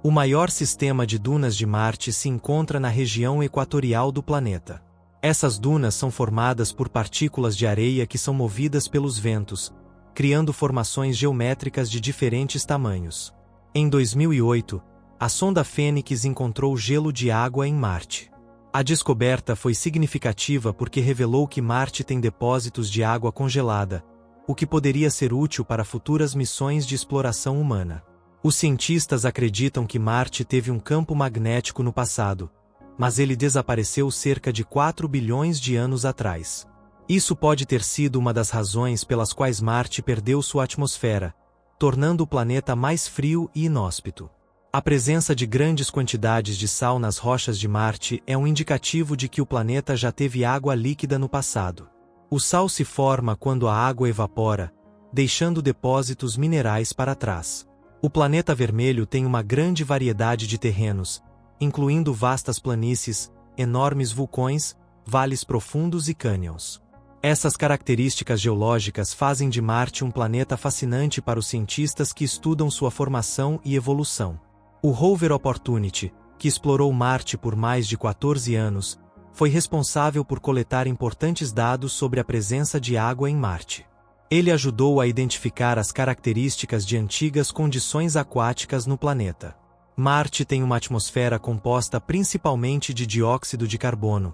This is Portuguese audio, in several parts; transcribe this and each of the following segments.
O maior sistema de dunas de Marte se encontra na região equatorial do planeta. Essas dunas são formadas por partículas de areia que são movidas pelos ventos, criando formações geométricas de diferentes tamanhos. Em 2008, a sonda Fênix encontrou gelo de água em Marte. A descoberta foi significativa porque revelou que Marte tem depósitos de água congelada, o que poderia ser útil para futuras missões de exploração humana. Os cientistas acreditam que Marte teve um campo magnético no passado, mas ele desapareceu cerca de 4 bilhões de anos atrás. Isso pode ter sido uma das razões pelas quais Marte perdeu sua atmosfera, tornando o planeta mais frio e inóspito. A presença de grandes quantidades de sal nas rochas de Marte é um indicativo de que o planeta já teve água líquida no passado. O sal se forma quando a água evapora, deixando depósitos minerais para trás. O planeta vermelho tem uma grande variedade de terrenos, incluindo vastas planícies, enormes vulcões, vales profundos e cânions. Essas características geológicas fazem de Marte um planeta fascinante para os cientistas que estudam sua formação e evolução. O rover Opportunity, que explorou Marte por mais de 14 anos, foi responsável por coletar importantes dados sobre a presença de água em Marte. Ele ajudou a identificar as características de antigas condições aquáticas no planeta. Marte tem uma atmosfera composta principalmente de dióxido de carbono,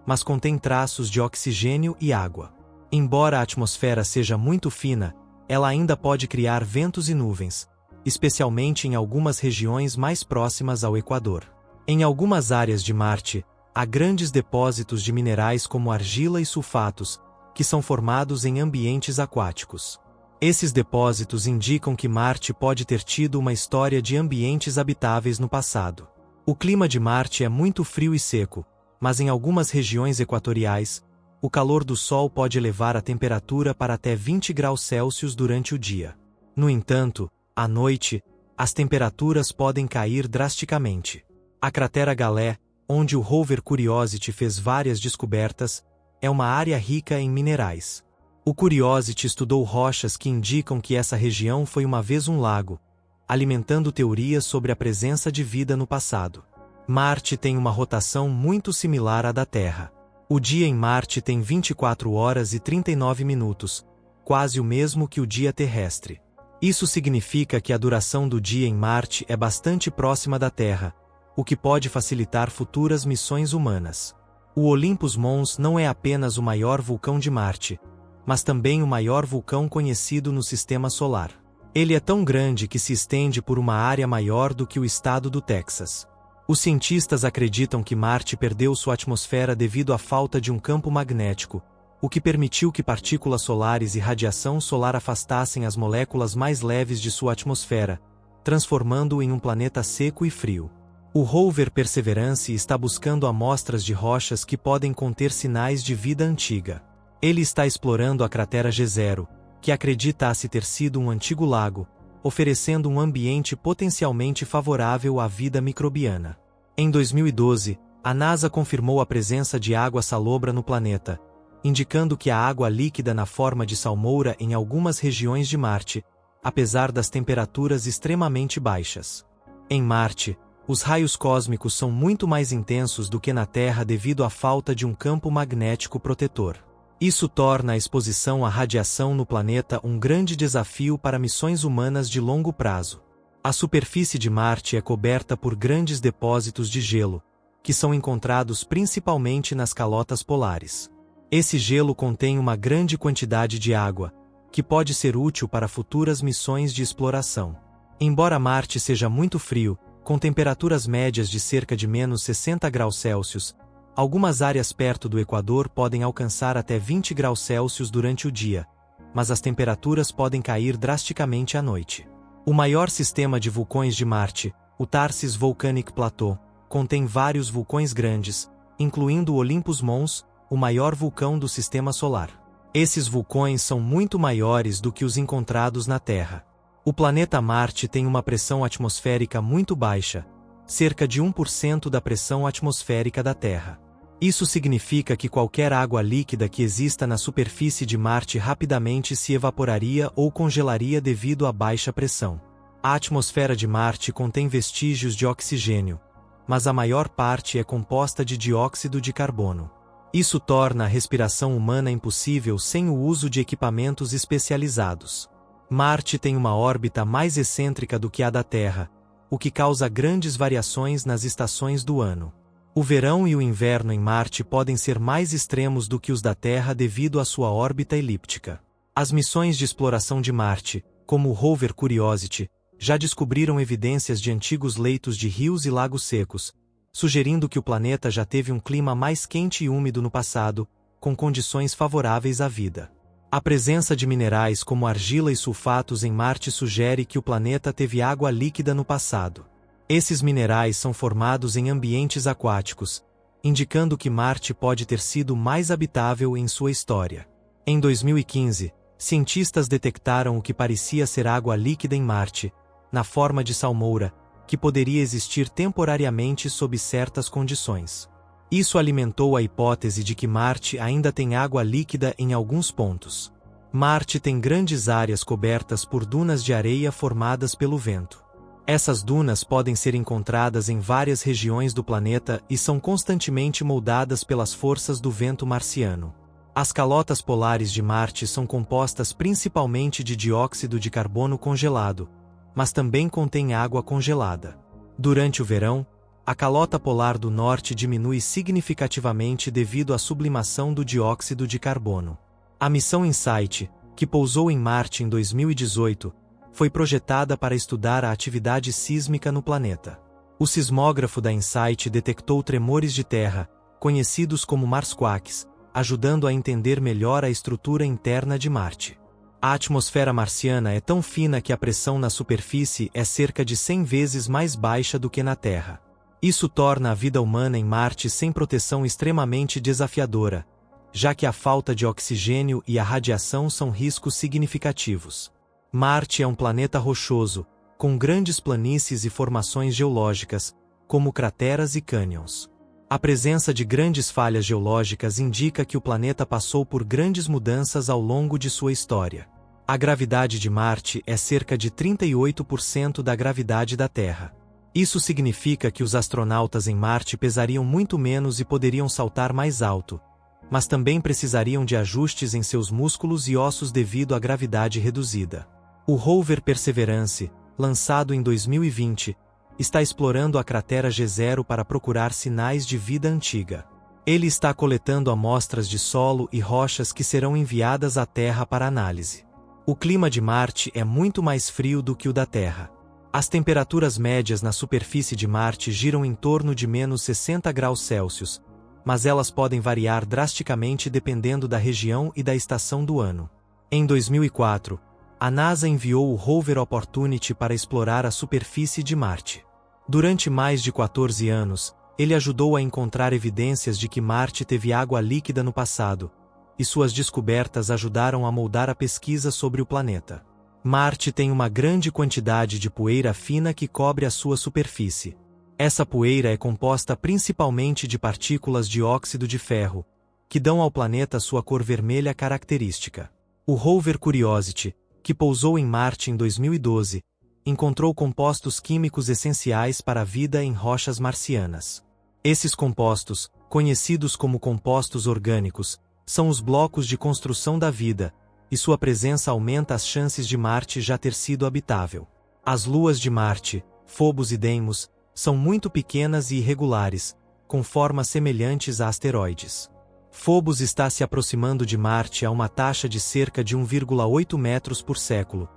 mas contém traços de oxigênio e água. Embora a atmosfera seja muito fina, ela ainda pode criar ventos e nuvens, especialmente em algumas regiões mais próximas ao Equador. Em algumas áreas de Marte, há grandes depósitos de minerais como argila e sulfatos, que são formados em ambientes aquáticos. Esses depósitos indicam que Marte pode ter tido uma história de ambientes habitáveis no passado. O clima de Marte é muito frio e seco, mas em algumas regiões equatoriais, o calor do Sol pode elevar a temperatura para até 20 graus Celsius durante o dia. No entanto, à noite, as temperaturas podem cair drasticamente. A cratera Galé, onde o rover Curiosity fez várias descobertas, é uma área rica em minerais. O Curiosity estudou rochas que indicam que essa região foi uma vez um lago, alimentando teorias sobre a presença de vida no passado. Marte tem uma rotação muito similar à da Terra. O dia em Marte tem 24 horas e 39 minutos, quase o mesmo que o dia terrestre. Isso significa que a duração do dia em Marte é bastante próxima da Terra, o que pode facilitar futuras missões humanas. O Olympus Mons não é apenas o maior vulcão de Marte, mas também o maior vulcão conhecido no Sistema Solar. Ele é tão grande que se estende por uma área maior do que o estado do Texas. Os cientistas acreditam que Marte perdeu sua atmosfera devido à falta de um campo magnético, o que permitiu que partículas solares e radiação solar afastassem as moléculas mais leves de sua atmosfera, transformando-o em um planeta seco e frio. O rover Perseverance está buscando amostras de rochas que podem conter sinais de vida antiga. Ele está explorando a cratera G0, que acredita-se ter sido um antigo lago, oferecendo um ambiente potencialmente favorável à vida microbiana. Em 2012, a NASA confirmou a presença de água salobra no planeta, indicando que há água líquida na forma de salmoura em algumas regiões de Marte, apesar das temperaturas extremamente baixas. Em Marte, os raios cósmicos são muito mais intensos do que na Terra devido à falta de um campo magnético protetor. Isso torna a exposição à radiação no planeta um grande desafio para missões humanas de longo prazo. A superfície de Marte é coberta por grandes depósitos de gelo, que são encontrados principalmente nas calotas polares. Esse gelo contém uma grande quantidade de água, que pode ser útil para futuras missões de exploração. Embora Marte seja muito frio, com temperaturas médias de cerca de menos 60 graus Celsius, algumas áreas perto do Equador podem alcançar até 20 graus Celsius durante o dia, mas as temperaturas podem cair drasticamente à noite. O maior sistema de vulcões de Marte, o Tharsis Volcanic Plateau, contém vários vulcões grandes, incluindo o Olympus Mons, o maior vulcão do Sistema Solar. Esses vulcões são muito maiores do que os encontrados na Terra. O planeta Marte tem uma pressão atmosférica muito baixa, cerca de 1% da pressão atmosférica da Terra. Isso significa que qualquer água líquida que exista na superfície de Marte rapidamente se evaporaria ou congelaria devido à baixa pressão. A atmosfera de Marte contém vestígios de oxigênio, mas a maior parte é composta de dióxido de carbono. Isso torna a respiração humana impossível sem o uso de equipamentos especializados. Marte tem uma órbita mais excêntrica do que a da Terra, o que causa grandes variações nas estações do ano. O verão e o inverno em Marte podem ser mais extremos do que os da Terra devido à sua órbita elíptica. As missões de exploração de Marte, como o rover Curiosity, já descobriram evidências de antigos leitos de rios e lagos secos, sugerindo que o planeta já teve um clima mais quente e úmido no passado, com condições favoráveis à vida. A presença de minerais como argila e sulfatos em Marte sugere que o planeta teve água líquida no passado. Esses minerais são formados em ambientes aquáticos, indicando que Marte pode ter sido mais habitável em sua história. Em 2015, cientistas detectaram o que parecia ser água líquida em Marte, na forma de salmoura, que poderia existir temporariamente sob certas condições. Isso alimentou a hipótese de que Marte ainda tem água líquida em alguns pontos. Marte tem grandes áreas cobertas por dunas de areia formadas pelo vento. Essas dunas podem ser encontradas em várias regiões do planeta e são constantemente moldadas pelas forças do vento marciano. As calotas polares de Marte são compostas principalmente de dióxido de carbono congelado, mas também contém água congelada. Durante o verão, a calota polar do norte diminui significativamente devido à sublimação do dióxido de carbono. A missão InSight, que pousou em Marte em 2018, foi projetada para estudar a atividade sísmica no planeta. O sismógrafo da InSight detectou tremores de terra, conhecidos como marsquakes, ajudando a entender melhor a estrutura interna de Marte. A atmosfera marciana é tão fina que a pressão na superfície é cerca de 100 vezes mais baixa do que na Terra. Isso torna a vida humana em Marte sem proteção extremamente desafiadora, já que a falta de oxigênio e a radiação são riscos significativos. Marte é um planeta rochoso, com grandes planícies e formações geológicas, como crateras e cânions. A presença de grandes falhas geológicas indica que o planeta passou por grandes mudanças ao longo de sua história. A gravidade de Marte é cerca de 38% da gravidade da Terra. Isso significa que os astronautas em Marte pesariam muito menos e poderiam saltar mais alto, mas também precisariam de ajustes em seus músculos e ossos devido à gravidade reduzida. O rover Perseverance, lançado em 2020, está explorando a cratera G0 para procurar sinais de vida antiga. Ele está coletando amostras de solo e rochas que serão enviadas à Terra para análise. O clima de Marte é muito mais frio do que o da Terra. As temperaturas médias na superfície de Marte giram em torno de menos 60 graus Celsius, mas elas podem variar drasticamente dependendo da região e da estação do ano. Em 2004, a NASA enviou o rover Opportunity para explorar a superfície de Marte. Durante mais de 14 anos, ele ajudou a encontrar evidências de que Marte teve água líquida no passado, e suas descobertas ajudaram a moldar a pesquisa sobre o planeta. Marte tem uma grande quantidade de poeira fina que cobre a sua superfície. Essa poeira é composta principalmente de partículas de óxido de ferro, que dão ao planeta sua cor vermelha característica. O rover Curiosity, que pousou em Marte em 2012, encontrou compostos químicos essenciais para a vida em rochas marcianas. Esses compostos, conhecidos como compostos orgânicos, são os blocos de construção da vida, e sua presença aumenta as chances de Marte já ter sido habitável. As luas de Marte, Phobos e Deimos, são muito pequenas e irregulares, com formas semelhantes a asteroides. Phobos está se aproximando de Marte a uma taxa de cerca de 1,8 metros por século,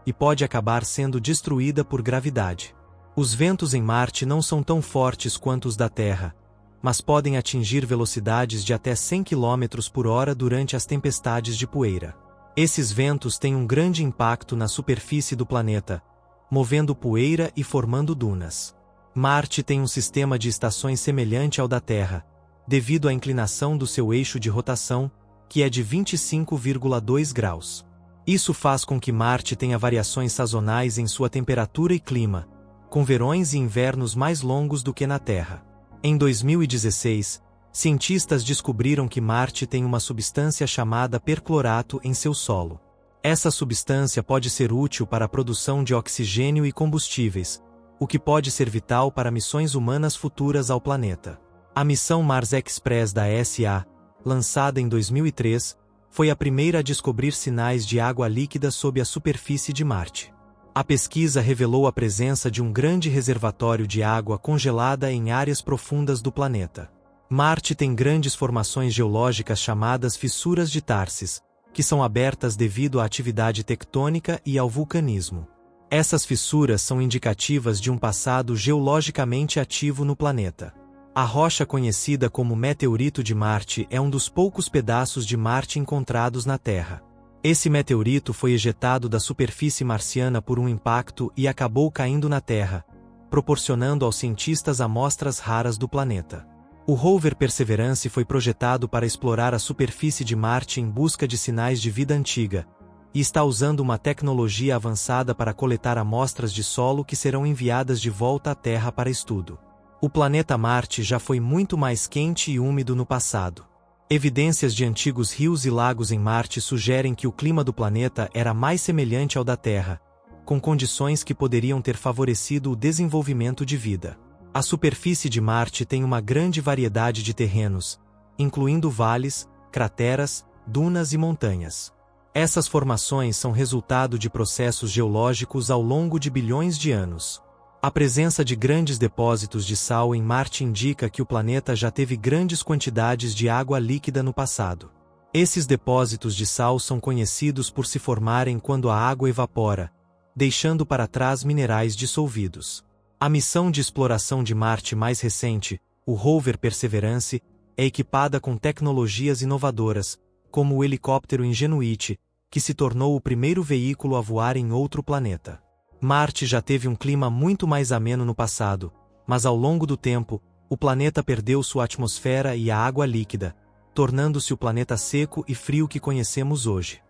e pode acabar sendo destruída por gravidade. Os ventos em Marte não são tão fortes quanto os da Terra, mas podem atingir velocidades de até 100 km por hora durante as tempestades de poeira. Esses ventos têm um grande impacto na superfície do planeta, movendo poeira e formando dunas. Marte tem um sistema de estações semelhante ao da Terra, devido à inclinação do seu eixo de rotação, que é de 25,2 graus. Isso faz com que Marte tenha variações sazonais em sua temperatura e clima, com verões e invernos mais longos do que na Terra. Em 2016, cientistas descobriram que Marte tem uma substância chamada perclorato em seu solo. Essa substância pode ser útil para a produção de oxigênio e combustíveis, o que pode ser vital para missões humanas futuras ao planeta. A missão Mars Express da ESA, lançada em 2003, foi a primeira a descobrir sinais de água líquida sob a superfície de Marte. A pesquisa revelou a presença de um grande reservatório de água congelada em áreas profundas do planeta. Marte tem grandes formações geológicas chamadas fissuras de Tarsis, que são abertas devido à atividade tectônica e ao vulcanismo. Essas fissuras são indicativas de um passado geologicamente ativo no planeta. A rocha conhecida como meteorito de Marte é um dos poucos pedaços de Marte encontrados na Terra. Esse meteorito foi ejetado da superfície marciana por um impacto e acabou caindo na Terra, proporcionando aos cientistas amostras raras do planeta. O rover Perseverance foi projetado para explorar a superfície de Marte em busca de sinais de vida antiga, e está usando uma tecnologia avançada para coletar amostras de solo que serão enviadas de volta à Terra para estudo. O planeta Marte já foi muito mais quente e úmido no passado. Evidências de antigos rios e lagos em Marte sugerem que o clima do planeta era mais semelhante ao da Terra, com condições que poderiam ter favorecido o desenvolvimento de vida. A superfície de Marte tem uma grande variedade de terrenos, incluindo vales, crateras, dunas e montanhas. Essas formações são resultado de processos geológicos ao longo de bilhões de anos. A presença de grandes depósitos de sal em Marte indica que o planeta já teve grandes quantidades de água líquida no passado. Esses depósitos de sal são conhecidos por se formarem quando a água evapora, deixando para trás minerais dissolvidos. A missão de exploração de Marte mais recente, o rover Perseverance, é equipada com tecnologias inovadoras, como o helicóptero Ingenuity, que se tornou o primeiro veículo a voar em outro planeta. Marte já teve um clima muito mais ameno no passado, mas ao longo do tempo, o planeta perdeu sua atmosfera e a água líquida, tornando-se o planeta seco e frio que conhecemos hoje.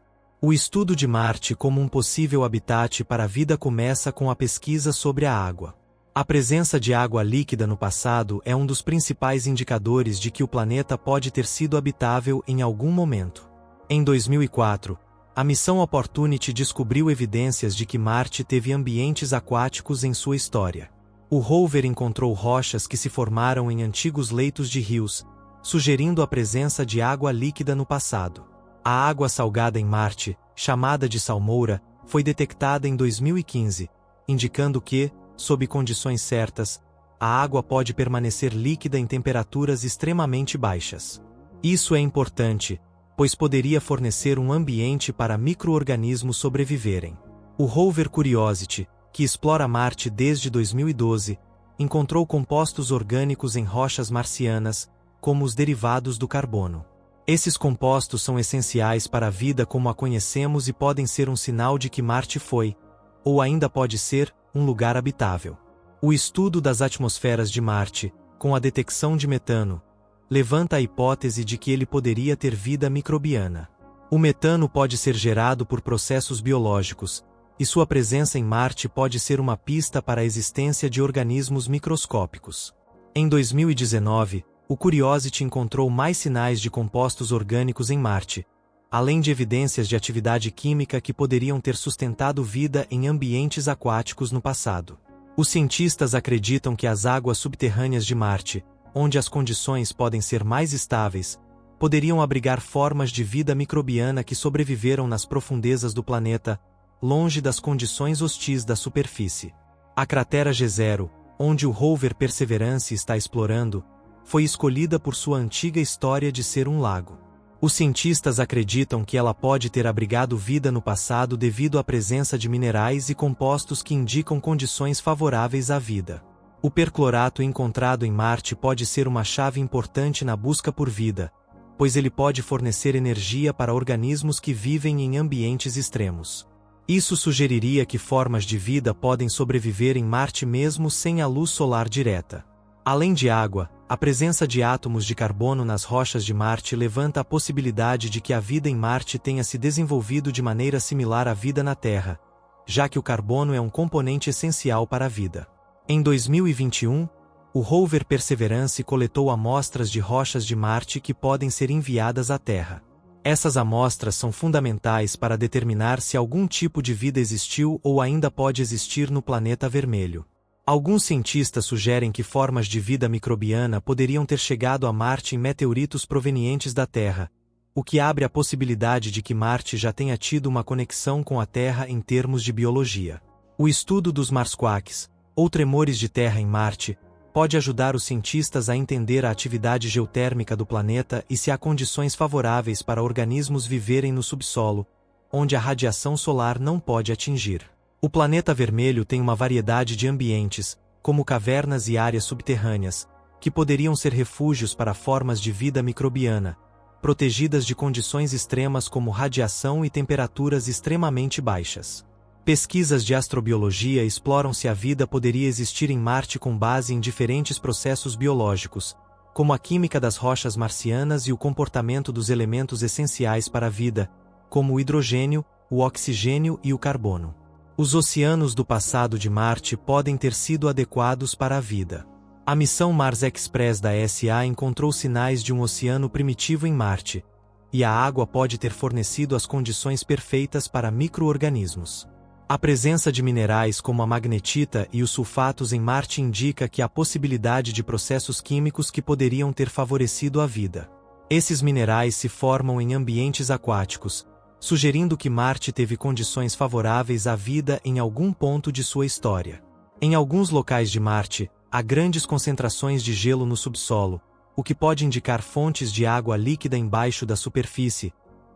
O estudo de Marte como um possível habitat para a vida começa com a pesquisa sobre a água. A presença de água líquida no passado é um dos principais indicadores de que o planeta pode ter sido habitável em algum momento. Em 2004, a missão Opportunity descobriu evidências de que Marte teve ambientes aquáticos em sua história. O rover encontrou rochas que se formaram em antigos leitos de rios, sugerindo a presença de água líquida no passado. A água salgada em Marte, chamada de salmoura, foi detectada em 2015, indicando que, sob condições certas, a água pode permanecer líquida em temperaturas extremamente baixas. Isso é importante, pois poderia fornecer um ambiente para micro-organismos sobreviverem. O rover Curiosity, que explora Marte desde 2012, encontrou compostos orgânicos em rochas marcianas, como os derivados do carbono. Esses compostos são essenciais para a vida como a conhecemos e podem ser um sinal de que Marte foi, ou ainda pode ser, um lugar habitável. O estudo das atmosferas de Marte, com a detecção de metano, levanta a hipótese de que ele poderia ter vida microbiana. O metano pode ser gerado por processos biológicos, e sua presença em Marte pode ser uma pista para a existência de organismos microscópicos. Em 2019, o Curiosity encontrou mais sinais de compostos orgânicos em Marte, além de evidências de atividade química que poderiam ter sustentado vida em ambientes aquáticos no passado. Os cientistas acreditam que as águas subterrâneas de Marte, onde as condições podem ser mais estáveis, poderiam abrigar formas de vida microbiana que sobreviveram nas profundezas do planeta, longe das condições hostis da superfície. A cratera G0, onde o rover Perseverance está explorando, foi escolhida por sua antiga história de ser um lago. Os cientistas acreditam que ela pode ter abrigado vida no passado devido à presença de minerais e compostos que indicam condições favoráveis à vida. O perclorato encontrado em Marte pode ser uma chave importante na busca por vida, pois ele pode fornecer energia para organismos que vivem em ambientes extremos. Isso sugeriria que formas de vida podem sobreviver em Marte mesmo sem a luz solar direta. Além de água, a presença de átomos de carbono nas rochas de Marte levanta a possibilidade de que a vida em Marte tenha se desenvolvido de maneira similar à vida na Terra, já que o carbono é um componente essencial para a vida. Em 2021, o rover Perseverance coletou amostras de rochas de Marte que podem ser enviadas à Terra. Essas amostras são fundamentais para determinar se algum tipo de vida existiu ou ainda pode existir no planeta vermelho. Alguns cientistas sugerem que formas de vida microbiana poderiam ter chegado a Marte em meteoritos provenientes da Terra, o que abre a possibilidade de que Marte já tenha tido uma conexão com a Terra em termos de biologia. O estudo dos Marsquakes, ou tremores de terra em Marte, pode ajudar os cientistas a entender a atividade geotérmica do planeta e se há condições favoráveis para organismos viverem no subsolo, onde a radiação solar não pode atingir. O planeta vermelho tem uma variedade de ambientes, como cavernas e áreas subterrâneas, que poderiam ser refúgios para formas de vida microbiana, protegidas de condições extremas como radiação e temperaturas extremamente baixas. Pesquisas de astrobiologia exploram se a vida poderia existir em Marte com base em diferentes processos biológicos, como a química das rochas marcianas e o comportamento dos elementos essenciais para a vida, como o hidrogênio, o oxigênio e o carbono. Os oceanos do passado de Marte podem ter sido adequados para a vida. A missão Mars Express da ESA encontrou sinais de um oceano primitivo em Marte, e a água pode ter fornecido as condições perfeitas para micro-organismos. A presença de minerais como a magnetita e os sulfatos em Marte indica que há possibilidade de processos químicos que poderiam ter favorecido a vida. Esses minerais se formam em ambientes aquáticos, sugerindo que Marte teve condições favoráveis à vida em algum ponto de sua história. Em alguns locais de Marte, há grandes concentrações de gelo no subsolo, o que pode indicar fontes de água líquida embaixo da superfície,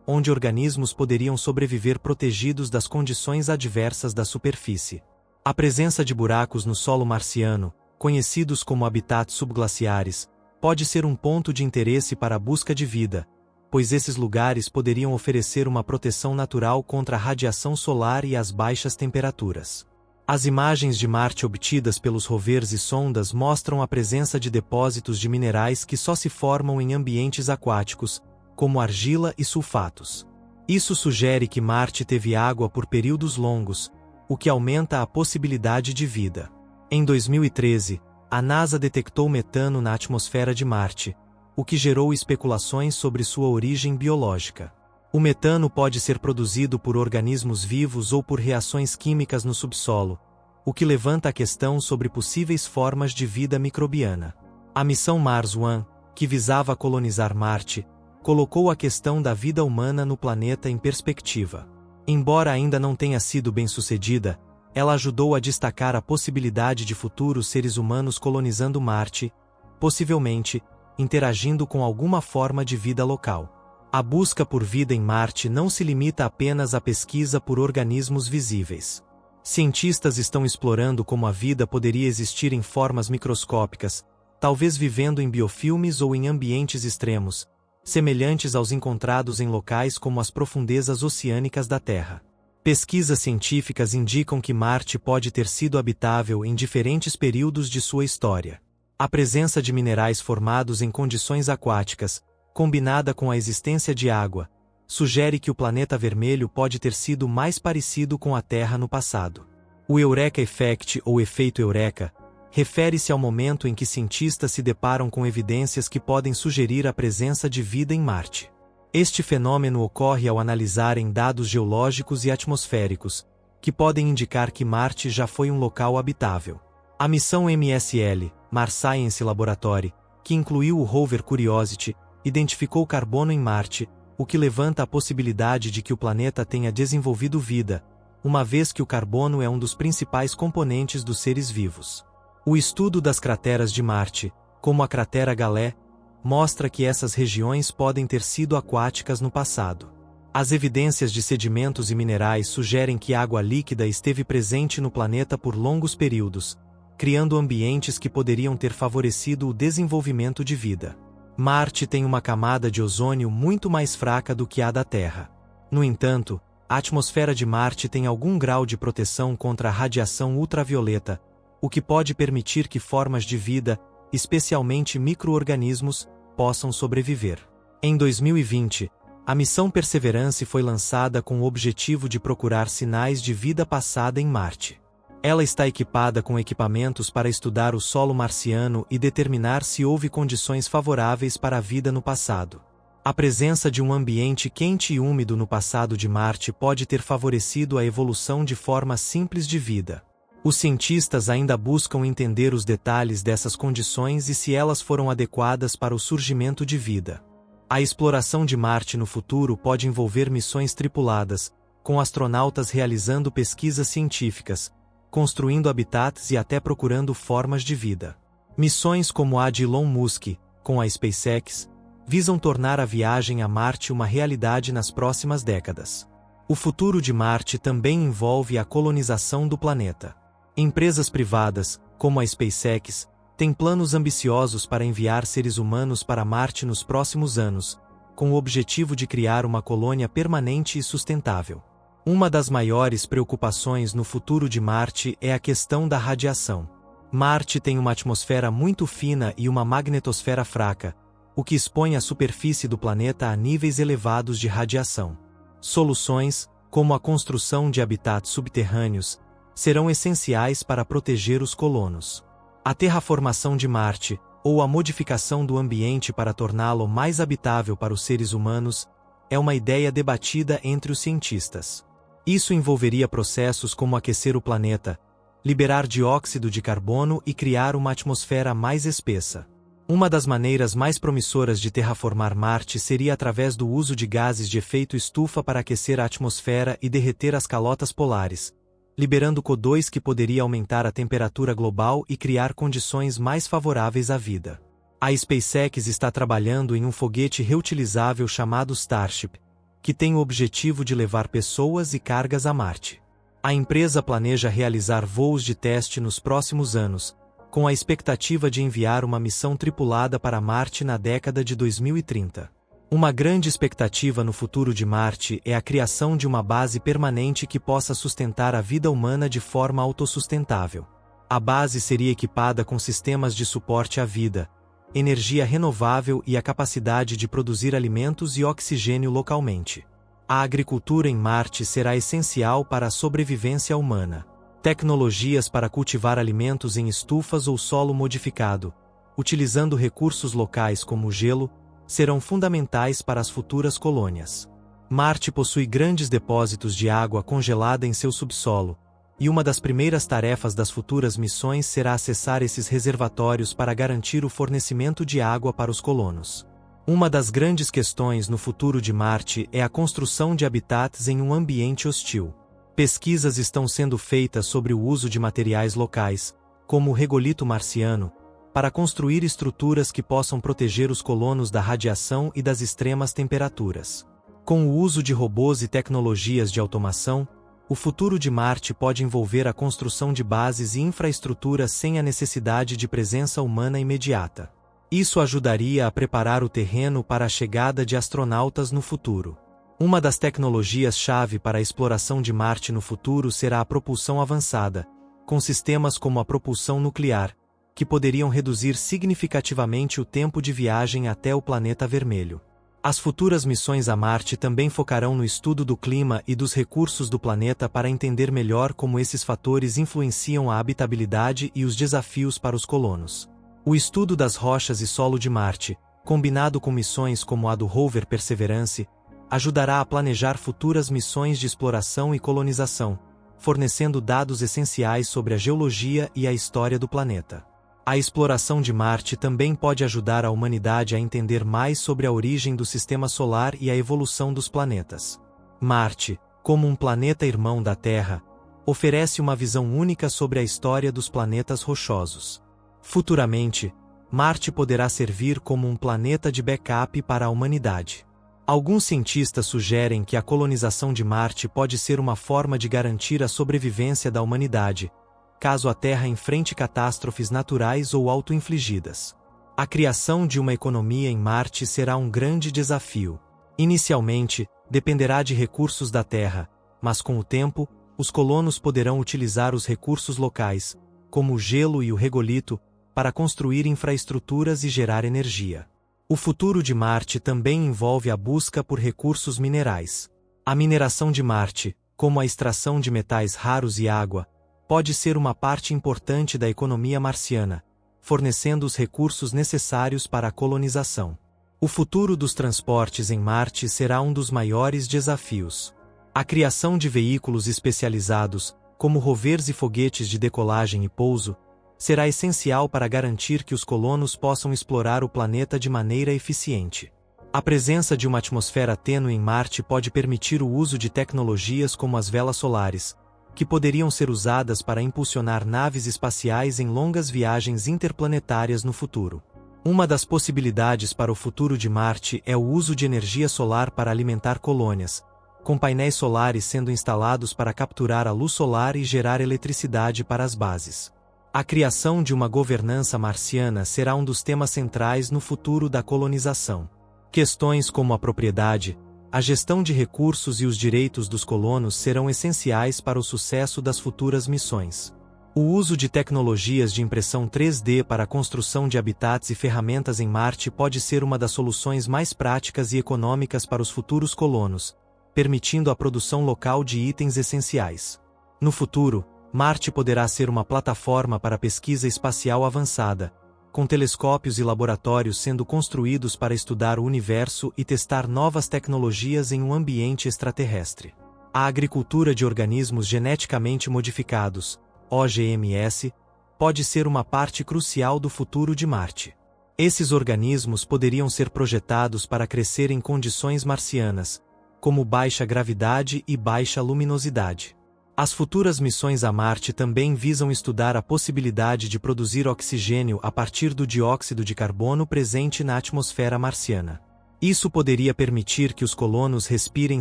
onde organismos poderiam sobreviver protegidos das condições adversas da superfície. A presença de buracos no solo marciano, conhecidos como habitats subglaciares, pode ser um ponto de interesse para a busca de vida, pois esses lugares poderiam oferecer uma proteção natural contra a radiação solar e as baixas temperaturas. As imagens de Marte obtidas pelos rovers e sondas mostram a presença de depósitos de minerais que só se formam em ambientes aquáticos, como argila e sulfatos. Isso sugere que Marte teve água por períodos longos, o que aumenta a possibilidade de vida. Em 2013, a NASA detectou metano na atmosfera de Marte, o que gerou especulações sobre sua origem biológica. O metano pode ser produzido por organismos vivos ou por reações químicas no subsolo, o que levanta a questão sobre possíveis formas de vida microbiana. A missão Mars One, que visava colonizar Marte, colocou a questão da vida humana no planeta em perspectiva. Embora ainda não tenha sido bem-sucedida, ela ajudou a destacar a possibilidade de futuros seres humanos colonizando Marte, possivelmente interagindo com alguma forma de vida local. A busca por vida em Marte não se limita apenas à pesquisa por organismos visíveis. Cientistas estão explorando como a vida poderia existir em formas microscópicas, talvez vivendo em biofilmes ou em ambientes extremos, semelhantes aos encontrados em locais como as profundezas oceânicas da Terra. Pesquisas científicas indicam que Marte pode ter sido habitável em diferentes períodos de sua história. A presença de minerais formados em condições aquáticas, combinada com a existência de água, sugere que o planeta vermelho pode ter sido mais parecido com a Terra no passado. O Eureka Effect ou efeito Eureka refere-se ao momento em que cientistas se deparam com evidências que podem sugerir a presença de vida em Marte. Este fenômeno ocorre ao analisarem dados geológicos e atmosféricos, que podem indicar que Marte já foi um local habitável. A missão MSL, Mars Science Laboratory, que incluiu o rover Curiosity, identificou carbono em Marte, o que levanta a possibilidade de que o planeta tenha desenvolvido vida, uma vez que o carbono é um dos principais componentes dos seres vivos. O estudo das crateras de Marte, como a cratera Galé, mostra que essas regiões podem ter sido aquáticas no passado. As evidências de sedimentos e minerais sugerem que água líquida esteve presente no planeta por longos períodos, criando ambientes que poderiam ter favorecido o desenvolvimento de vida. Marte tem uma camada de ozônio muito mais fraca do que a da Terra. No entanto, a atmosfera de Marte tem algum grau de proteção contra a radiação ultravioleta, o que pode permitir que formas de vida, especialmente micro-organismos, possam sobreviver. Em 2020, a missão Perseverance foi lançada com o objetivo de procurar sinais de vida passada em Marte. Ela está equipada com equipamentos para estudar o solo marciano e determinar se houve condições favoráveis para a vida no passado. A presença de um ambiente quente e úmido no passado de Marte pode ter favorecido a evolução de formas simples de vida. Os cientistas ainda buscam entender os detalhes dessas condições e se elas foram adequadas para o surgimento de vida. A exploração de Marte no futuro pode envolver missões tripuladas, com astronautas realizando pesquisas científicas, construindo habitats e até procurando formas de vida. Missões como a de Elon Musk, com a SpaceX, visam tornar a viagem a Marte uma realidade nas próximas décadas. O futuro de Marte também envolve a colonização do planeta. Empresas privadas, como a SpaceX, têm planos ambiciosos para enviar seres humanos para Marte nos próximos anos, com o objetivo de criar uma colônia permanente e sustentável. Uma das maiores preocupações no futuro de Marte é a questão da radiação. Marte tem uma atmosfera muito fina e uma magnetosfera fraca, o que expõe a superfície do planeta a níveis elevados de radiação. Soluções, como a construção de habitats subterrâneos, serão essenciais para proteger os colonos. A terraformação de Marte, ou a modificação do ambiente para torná-lo mais habitável para os seres humanos, é uma ideia debatida entre os cientistas. Isso envolveria processos como aquecer o planeta, liberar dióxido de carbono e criar uma atmosfera mais espessa. Uma das maneiras mais promissoras de terraformar Marte seria através do uso de gases de efeito estufa para aquecer a atmosfera e derreter as calotas polares, liberando CO2 que poderia aumentar a temperatura global e criar condições mais favoráveis à vida. A SpaceX está trabalhando em um foguete reutilizável chamado Starship, que tem o objetivo de levar pessoas e cargas a Marte. A empresa planeja realizar voos de teste nos próximos anos, com a expectativa de enviar uma missão tripulada para Marte na década de 2030. Uma grande expectativa no futuro de Marte é a criação de uma base permanente que possa sustentar a vida humana de forma autossustentável. A base seria equipada com sistemas de suporte à vida, energia renovável e a capacidade de produzir alimentos e oxigênio localmente. A agricultura em Marte será essencial para a sobrevivência humana. Tecnologias para cultivar alimentos em estufas ou solo modificado, utilizando recursos locais como o gelo, serão fundamentais para as futuras colônias. Marte possui grandes depósitos de água congelada em seu subsolo, e uma das primeiras tarefas das futuras missões será acessar esses reservatórios para garantir o fornecimento de água para os colonos. Uma das grandes questões no futuro de Marte é a construção de habitats em um ambiente hostil. Pesquisas estão sendo feitas sobre o uso de materiais locais, como o regolito marciano, para construir estruturas que possam proteger os colonos da radiação e das extremas temperaturas. Com o uso de robôs e tecnologias de automação, o futuro de Marte pode envolver a construção de bases e infraestruturas sem a necessidade de presença humana imediata. Isso ajudaria a preparar o terreno para a chegada de astronautas no futuro. Uma das tecnologias-chave para a exploração de Marte no futuro será a propulsão avançada, com sistemas como a propulsão nuclear, que poderiam reduzir significativamente o tempo de viagem até o planeta vermelho. As futuras missões a Marte também focarão no estudo do clima e dos recursos do planeta para entender melhor como esses fatores influenciam a habitabilidade e os desafios para os colonos. O estudo das rochas e solo de Marte, combinado com missões como a do rover Perseverance, ajudará a planejar futuras missões de exploração e colonização, fornecendo dados essenciais sobre a geologia e a história do planeta. A exploração de Marte também pode ajudar a humanidade a entender mais sobre a origem do Sistema Solar e a evolução dos planetas. Marte, como um planeta irmão da Terra, oferece uma visão única sobre a história dos planetas rochosos. Futuramente, Marte poderá servir como um planeta de backup para a humanidade. Alguns cientistas sugerem que a colonização de Marte pode ser uma forma de garantir a sobrevivência da humanidade, caso a Terra enfrente catástrofes naturais ou auto-infligidas. A criação de uma economia em Marte será um grande desafio. Inicialmente, dependerá de recursos da Terra, mas com o tempo, os colonos poderão utilizar os recursos locais, como o gelo e o regolito, para construir infraestruturas e gerar energia. O futuro de Marte também envolve a busca por recursos minerais. A mineração de Marte, como a extração de metais raros e água, pode ser uma parte importante da economia marciana, fornecendo os recursos necessários para a colonização. O futuro dos transportes em Marte será um dos maiores desafios. A criação de veículos especializados, como rovers e foguetes de decolagem e pouso, será essencial para garantir que os colonos possam explorar o planeta de maneira eficiente. A presença de uma atmosfera tênue em Marte pode permitir o uso de tecnologias como as velas solares, que poderiam ser usadas para impulsionar naves espaciais em longas viagens interplanetárias no futuro. Uma das possibilidades para o futuro de Marte é o uso de energia solar para alimentar colônias, com painéis solares sendo instalados para capturar a luz solar e gerar eletricidade para as bases. A criação de uma governança marciana será um dos temas centrais no futuro da colonização. Questões como a propriedade, a gestão de recursos e os direitos dos colonos serão essenciais para o sucesso das futuras missões. O uso de tecnologias de impressão 3D para a construção de habitats e ferramentas em Marte pode ser uma das soluções mais práticas e econômicas para os futuros colonos, permitindo a produção local de itens essenciais. No futuro, Marte poderá ser uma plataforma para pesquisa espacial avançada, com telescópios e laboratórios sendo construídos para estudar o universo e testar novas tecnologias em um ambiente extraterrestre. A agricultura de organismos geneticamente modificados, OGMs, pode ser uma parte crucial do futuro de Marte. Esses organismos poderiam ser projetados para crescer em condições marcianas, como baixa gravidade e baixa luminosidade. As futuras missões a Marte também visam estudar a possibilidade de produzir oxigênio a partir do dióxido de carbono presente na atmosfera marciana. Isso poderia permitir que os colonos respirem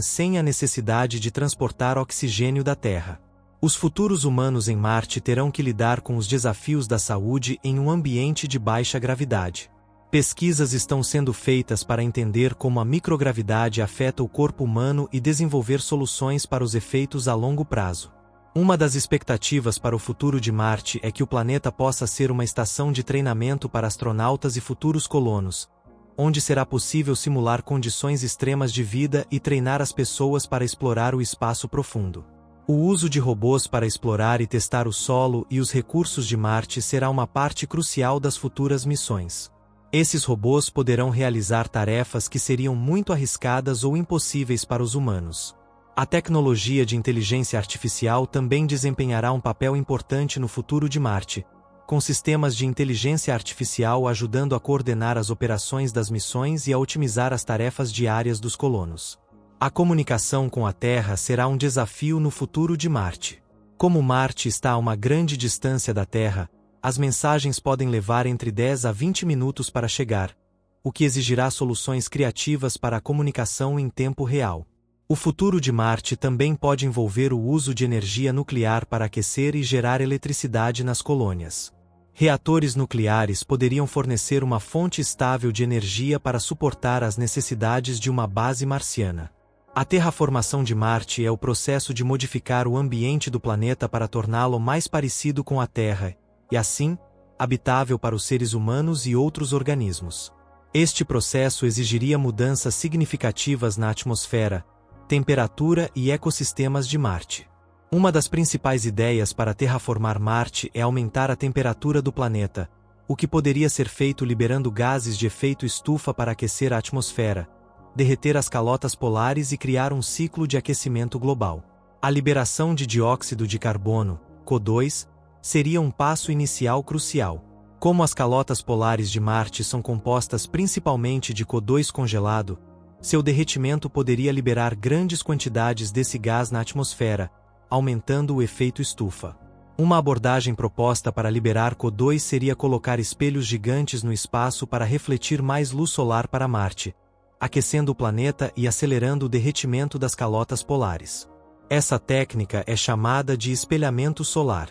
sem a necessidade de transportar oxigênio da Terra. Os futuros humanos em Marte terão que lidar com os desafios da saúde em um ambiente de baixa gravidade. Pesquisas estão sendo feitas para entender como a microgravidade afeta o corpo humano e desenvolver soluções para os efeitos a longo prazo. Uma das expectativas para o futuro de Marte é que o planeta possa ser uma estação de treinamento para astronautas e futuros colonos, onde será possível simular condições extremas de vida e treinar as pessoas para explorar o espaço profundo. O uso de robôs para explorar e testar o solo e os recursos de Marte será uma parte crucial das futuras missões. Esses robôs poderão realizar tarefas que seriam muito arriscadas ou impossíveis para os humanos. A tecnologia de inteligência artificial também desempenhará um papel importante no futuro de Marte, com sistemas de inteligência artificial ajudando a coordenar as operações das missões e a otimizar as tarefas diárias dos colonos. A comunicação com a Terra será um desafio no futuro de Marte. Como Marte está a uma grande distância da Terra, as mensagens podem levar entre 10 a 20 minutos para chegar, o que exigirá soluções criativas para a comunicação em tempo real. O futuro de Marte também pode envolver o uso de energia nuclear para aquecer e gerar eletricidade nas colônias. Reatores nucleares poderiam fornecer uma fonte estável de energia para suportar as necessidades de uma base marciana. A terraformação de Marte é o processo de modificar o ambiente do planeta para torná-lo mais parecido com a Terra, e assim, habitável para os seres humanos e outros organismos. Este processo exigiria mudanças significativas na atmosfera, temperatura e ecossistemas de Marte. Uma das principais ideias para terraformar Marte é aumentar a temperatura do planeta, o que poderia ser feito liberando gases de efeito estufa para aquecer a atmosfera, derreter as calotas polares e criar um ciclo de aquecimento global. A liberação de dióxido de carbono, CO2, seria um passo inicial crucial. Como as calotas polares de Marte são compostas principalmente de CO2 congelado, seu derretimento poderia liberar grandes quantidades desse gás na atmosfera, aumentando o efeito estufa. Uma abordagem proposta para liberar CO2 seria colocar espelhos gigantes no espaço para refletir mais luz solar para Marte, aquecendo o planeta e acelerando o derretimento das calotas polares. Essa técnica é chamada de espelhamento solar.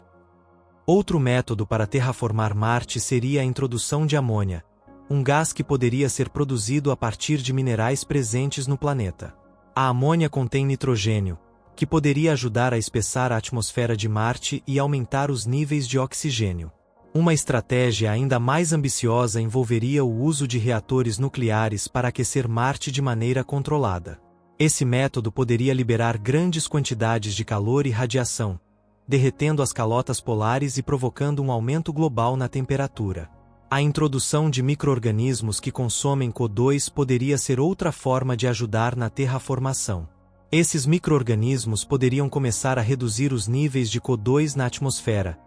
Outro método para terraformar Marte seria a introdução de amônia, um gás que poderia ser produzido a partir de minerais presentes no planeta. A amônia contém nitrogênio, que poderia ajudar a espessar a atmosfera de Marte e aumentar os níveis de oxigênio. Uma estratégia ainda mais ambiciosa envolveria o uso de reatores nucleares para aquecer Marte de maneira controlada. Esse método poderia liberar grandes quantidades de calor e radiação, derretendo as calotas polares e provocando um aumento global na temperatura. A introdução de micro-organismos que consomem CO2 poderia ser outra forma de ajudar na terraformação. Esses micro-organismos poderiam começar a reduzir os níveis de CO2 na atmosfera,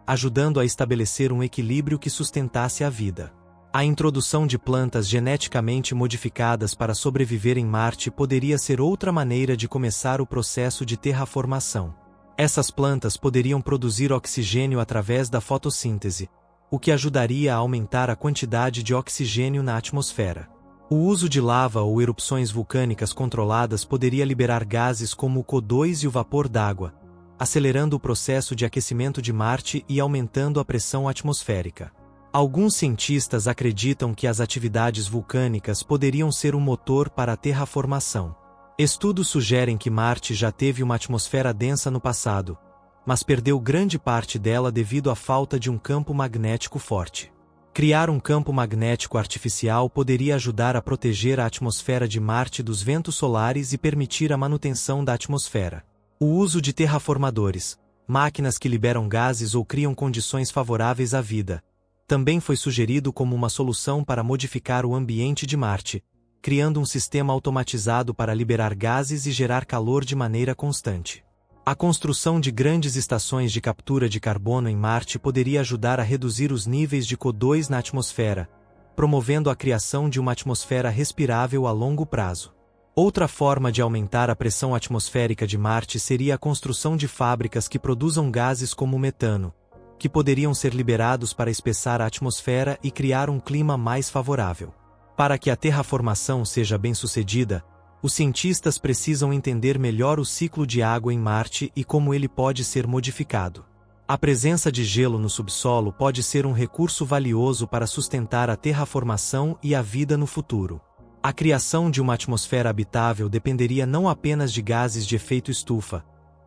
ajudando a estabelecer um equilíbrio que sustentasse a vida. A introdução de plantas geneticamente modificadas para sobreviver em Marte poderia ser outra maneira de começar o processo de terraformação. Essas plantas poderiam produzir oxigênio através da fotossíntese, o que ajudaria a aumentar a quantidade de oxigênio na atmosfera. O uso de lava ou erupções vulcânicas controladas poderia liberar gases como o CO2 e o vapor d'água, acelerando o processo de aquecimento de Marte e aumentando a pressão atmosférica. Alguns cientistas acreditam que as atividades vulcânicas poderiam ser um motor para a terraformação. Estudos sugerem que Marte já teve uma atmosfera densa no passado, mas perdeu grande parte dela devido à falta de um campo magnético forte. Criar um campo magnético artificial poderia ajudar a proteger a atmosfera de Marte dos ventos solares e permitir a manutenção da atmosfera. O uso de terraformadores, máquinas que liberam gases ou criam condições favoráveis à vida, também foi sugerido como uma solução para modificar o ambiente de Marte, criando um sistema automatizado para liberar gases e gerar calor de maneira constante. A construção de grandes estações de captura de carbono em Marte poderia ajudar a reduzir os níveis de CO2 na atmosfera, promovendo a criação de uma atmosfera respirável a longo prazo. Outra forma de aumentar a pressão atmosférica de Marte seria a construção de fábricas que produzam gases como o metano, que poderiam ser liberados para espessar a atmosfera e criar um clima mais favorável. Para que a terraformação seja bem-sucedida, os cientistas precisam entender melhor o ciclo de água em Marte e como ele pode ser modificado. A presença de gelo no subsolo pode ser um recurso valioso para sustentar a terraformação e a vida no futuro. A criação de uma atmosfera habitável dependeria não apenas de gases de efeito estufa,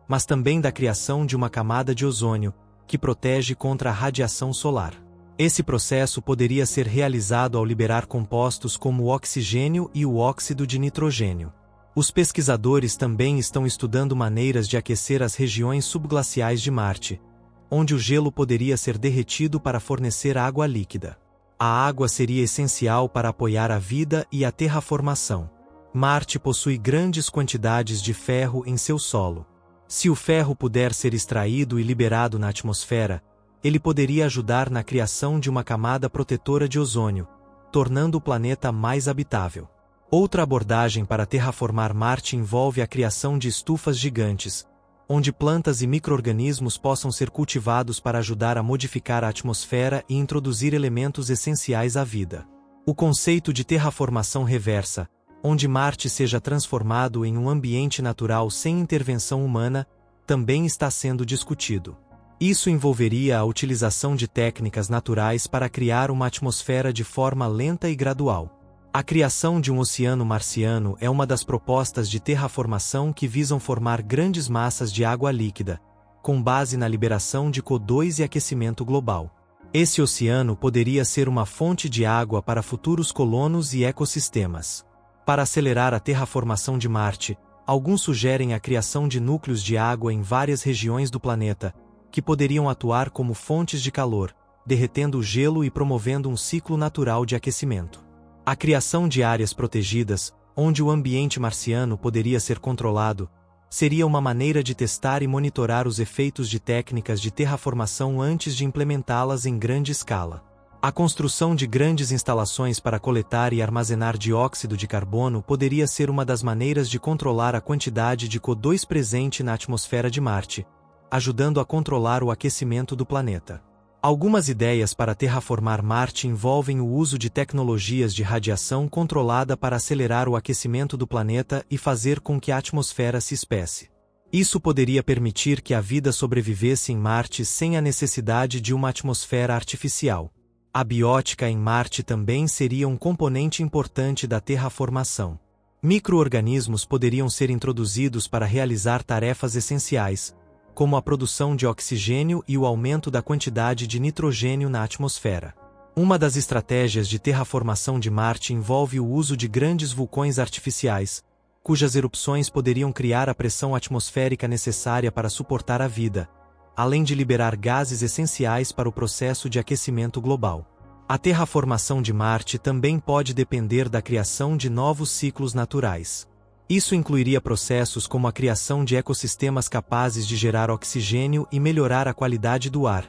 mas também da criação de uma camada de ozônio, que protege contra a radiação solar. Esse processo poderia ser realizado ao liberar compostos como o oxigênio e o óxido de nitrogênio. Os pesquisadores também estão estudando maneiras de aquecer as regiões subglaciais de Marte, onde o gelo poderia ser derretido para fornecer água líquida. A água seria essencial para apoiar a vida e a terraformação. Marte possui grandes quantidades de ferro em seu solo. Se o ferro puder ser extraído e liberado na atmosfera, ele poderia ajudar na criação de uma camada protetora de ozônio, tornando o planeta mais habitável. Outra abordagem para terraformar Marte envolve a criação de estufas gigantes, onde plantas e micro-organismos possam ser cultivados para ajudar a modificar a atmosfera e introduzir elementos essenciais à vida. O conceito de terraformação reversa, onde Marte seja transformado em um ambiente natural sem intervenção humana, também está sendo discutido. Isso envolveria a utilização de técnicas naturais para criar uma atmosfera de forma lenta e gradual. A criação de um oceano marciano é uma das propostas de terraformação que visam formar grandes massas de água líquida, com base na liberação de CO2 e aquecimento global. Esse oceano poderia ser uma fonte de água para futuros colonos e ecossistemas. Para acelerar a terraformação de Marte, alguns sugerem a criação de núcleos de água em várias regiões do planeta, que poderiam atuar como fontes de calor, derretendo o gelo e promovendo um ciclo natural de aquecimento. A criação de áreas protegidas, onde o ambiente marciano poderia ser controlado, seria uma maneira de testar e monitorar os efeitos de técnicas de terraformação antes de implementá-las em grande escala. A construção de grandes instalações para coletar e armazenar dióxido de carbono poderia ser uma das maneiras de controlar a quantidade de CO2 presente na atmosfera de Marte, ajudando a controlar o aquecimento do planeta. Algumas ideias para terraformar Marte envolvem o uso de tecnologias de radiação controlada para acelerar o aquecimento do planeta e fazer com que a atmosfera se espesse. Isso poderia permitir que a vida sobrevivesse em Marte sem a necessidade de uma atmosfera artificial. A biótica em Marte também seria um componente importante da terraformação. Micro-organismos poderiam ser introduzidos para realizar tarefas essenciais, como a produção de oxigênio e o aumento da quantidade de nitrogênio na atmosfera. Uma das estratégias de terraformação de Marte envolve o uso de grandes vulcões artificiais, cujas erupções poderiam criar a pressão atmosférica necessária para suportar a vida, além de liberar gases essenciais para o processo de aquecimento global. A terraformação de Marte também pode depender da criação de novos ciclos naturais. Isso incluiria processos como a criação de ecossistemas capazes de gerar oxigênio e melhorar a qualidade do ar,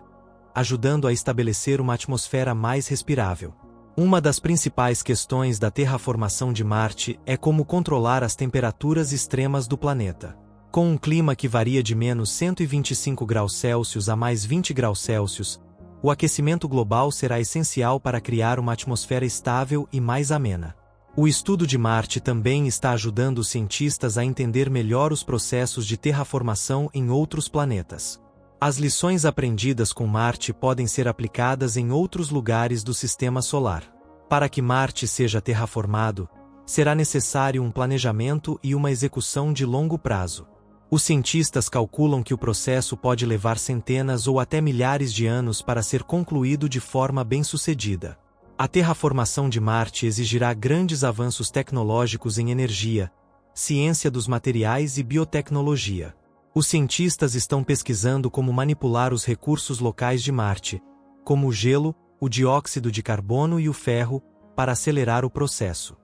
ajudando a estabelecer uma atmosfera mais respirável. Uma das principais questões da terraformação de Marte é como controlar as temperaturas extremas do planeta. Com um clima que varia de menos 125 graus Celsius a mais 20 graus Celsius, o aquecimento global será essencial para criar uma atmosfera estável e mais amena. O estudo de Marte também está ajudando os cientistas a entender melhor os processos de terraformação em outros planetas. As lições aprendidas com Marte podem ser aplicadas em outros lugares do Sistema Solar. Para que Marte seja terraformado, será necessário um planejamento e uma execução de longo prazo. Os cientistas calculam que o processo pode levar centenas ou até milhares de anos para ser concluído de forma bem-sucedida. A terraformação de Marte exigirá grandes avanços tecnológicos em energia, ciência dos materiais e biotecnologia. Os cientistas estão pesquisando como manipular os recursos locais de Marte, como o gelo, o dióxido de carbono e o ferro, para acelerar o processo.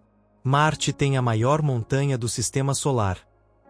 Marte tem a maior montanha do Sistema Solar,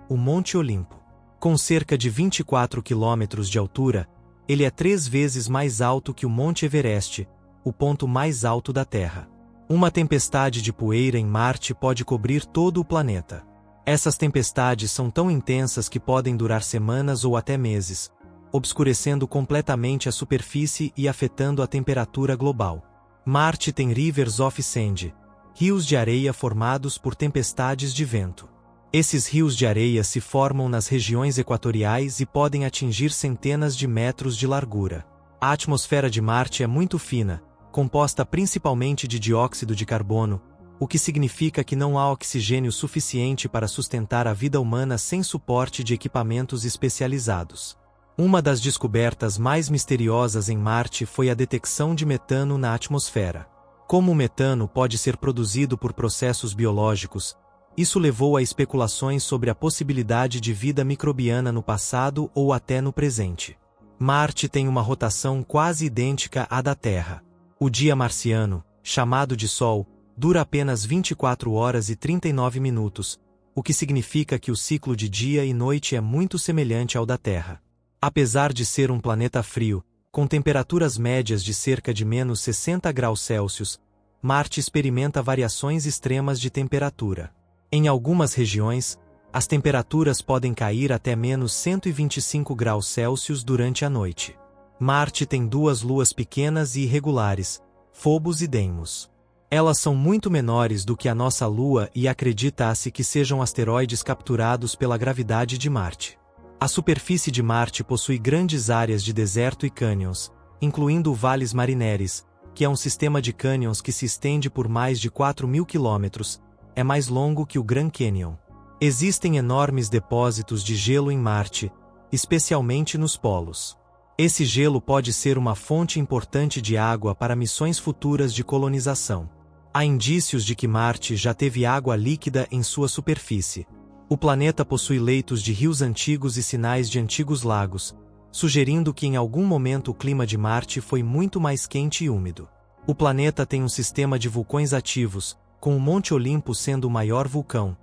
o Monte Olimpo. Com cerca de 24 quilômetros de altura, ele é 3 vezes mais alto que o Monte Everest, o ponto mais alto da Terra. Uma tempestade de poeira em Marte pode cobrir todo o planeta. Essas tempestades são tão intensas que podem durar semanas ou até meses, obscurecendo completamente a superfície e afetando a temperatura global. Marte tem rivers of sand, rios de areia formados por tempestades de vento. Esses rios de areia se formam nas regiões equatoriais e podem atingir centenas de metros de largura. A atmosfera de Marte é muito fina, composta principalmente de dióxido de carbono, o que significa que não há oxigênio suficiente para sustentar a vida humana sem suporte de equipamentos especializados. Uma das descobertas mais misteriosas em Marte foi a detecção de metano na atmosfera. Como o metano pode ser produzido por processos biológicos, isso levou a especulações sobre a possibilidade de vida microbiana no passado ou até no presente. Marte tem uma rotação quase idêntica à da Terra. O dia marciano, chamado de Sol, dura apenas 24 horas e 39 minutos, o que significa que o ciclo de dia e noite é muito semelhante ao da Terra. Apesar de ser um planeta frio, com temperaturas médias de cerca de menos 60 graus Celsius, Marte experimenta variações extremas de temperatura. Em algumas regiões, as temperaturas podem cair até menos 125 graus Celsius durante a noite. Marte tem 2 luas pequenas e irregulares, Phobos e Deimos. Elas são muito menores do que a nossa Lua e acredita-se que sejam asteroides capturados pela gravidade de Marte. A superfície de Marte possui grandes áreas de deserto e cânions, incluindo vales marineris, que é um sistema de cânions que se estende por mais de 4.000 quilômetros, é mais longo que o Grand Canyon. Existem enormes depósitos de gelo em Marte, especialmente nos polos. Esse gelo pode ser uma fonte importante de água para missões futuras de colonização. Há indícios de que Marte já teve água líquida em sua superfície. O planeta possui leitos de rios antigos e sinais de antigos lagos, sugerindo que em algum momento o clima de Marte foi muito mais quente e úmido. O planeta tem um sistema de vulcões ativos, com o Monte Olimpo sendo o maior vulcão,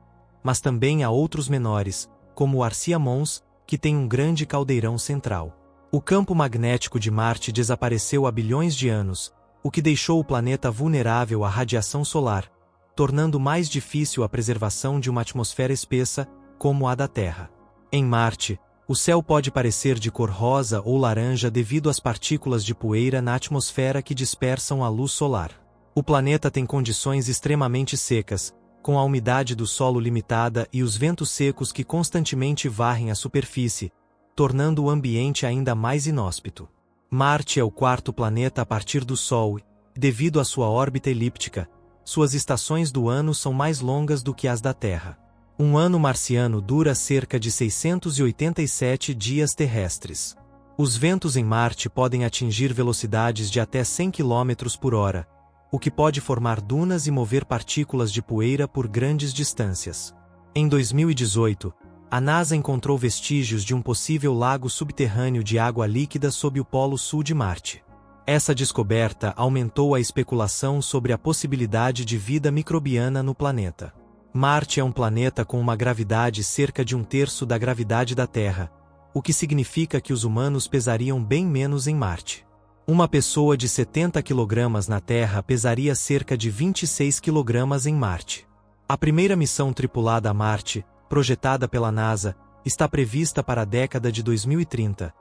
mas também há outros menores, como o Arcia Mons, que tem um grande caldeirão central. O campo magnético de Marte desapareceu há bilhões de anos, o que deixou o planeta vulnerável à radiação solar, tornando mais difícil a preservação de uma atmosfera espessa, como a da Terra. Em Marte, o céu pode parecer de cor rosa ou laranja devido às partículas de poeira na atmosfera que dispersam a luz solar. O planeta tem condições extremamente secas, com a umidade do solo limitada e os ventos secos que constantemente varrem a superfície, tornando o ambiente ainda mais inóspito. Marte é o 4º planeta a partir do Sol, e, devido à sua órbita elíptica, suas estações do ano são mais longas do que as da Terra. Um ano marciano dura cerca de 687 dias terrestres. Os ventos em Marte podem atingir velocidades de até 100 km por hora, o que pode formar dunas e mover partículas de poeira por grandes distâncias. Em 2018, a NASA encontrou vestígios de um possível lago subterrâneo de água líquida sob o polo sul de Marte. Essa descoberta aumentou a especulação sobre a possibilidade de vida microbiana no planeta. Marte é um planeta com uma gravidade cerca de 1/3 da gravidade da Terra, o que significa que os humanos pesariam bem menos em Marte. Uma pessoa de 70 kg na Terra pesaria cerca de 26 kg em Marte. A primeira missão tripulada a Marte, projetada pela NASA, está prevista para a década de 2030,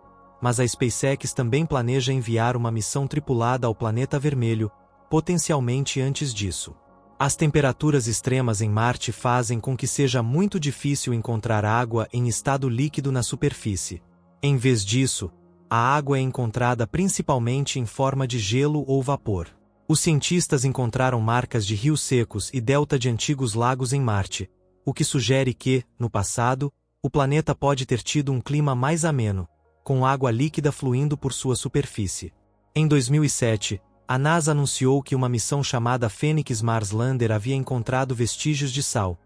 mas a SpaceX também planeja enviar uma missão tripulada ao planeta vermelho, potencialmente antes disso. As temperaturas extremas em Marte fazem com que seja muito difícil encontrar água em estado líquido na superfície. Em vez disso, a água é encontrada principalmente em forma de gelo ou vapor. Os cientistas encontraram marcas de rios secos e delta de antigos lagos em Marte, o que sugere que, no passado, o planeta pode ter tido um clima mais ameno, com água líquida fluindo por sua superfície. Em 2007, a NASA anunciou que uma missão chamada Phoenix Mars Lander havia encontrado vestígios de sal,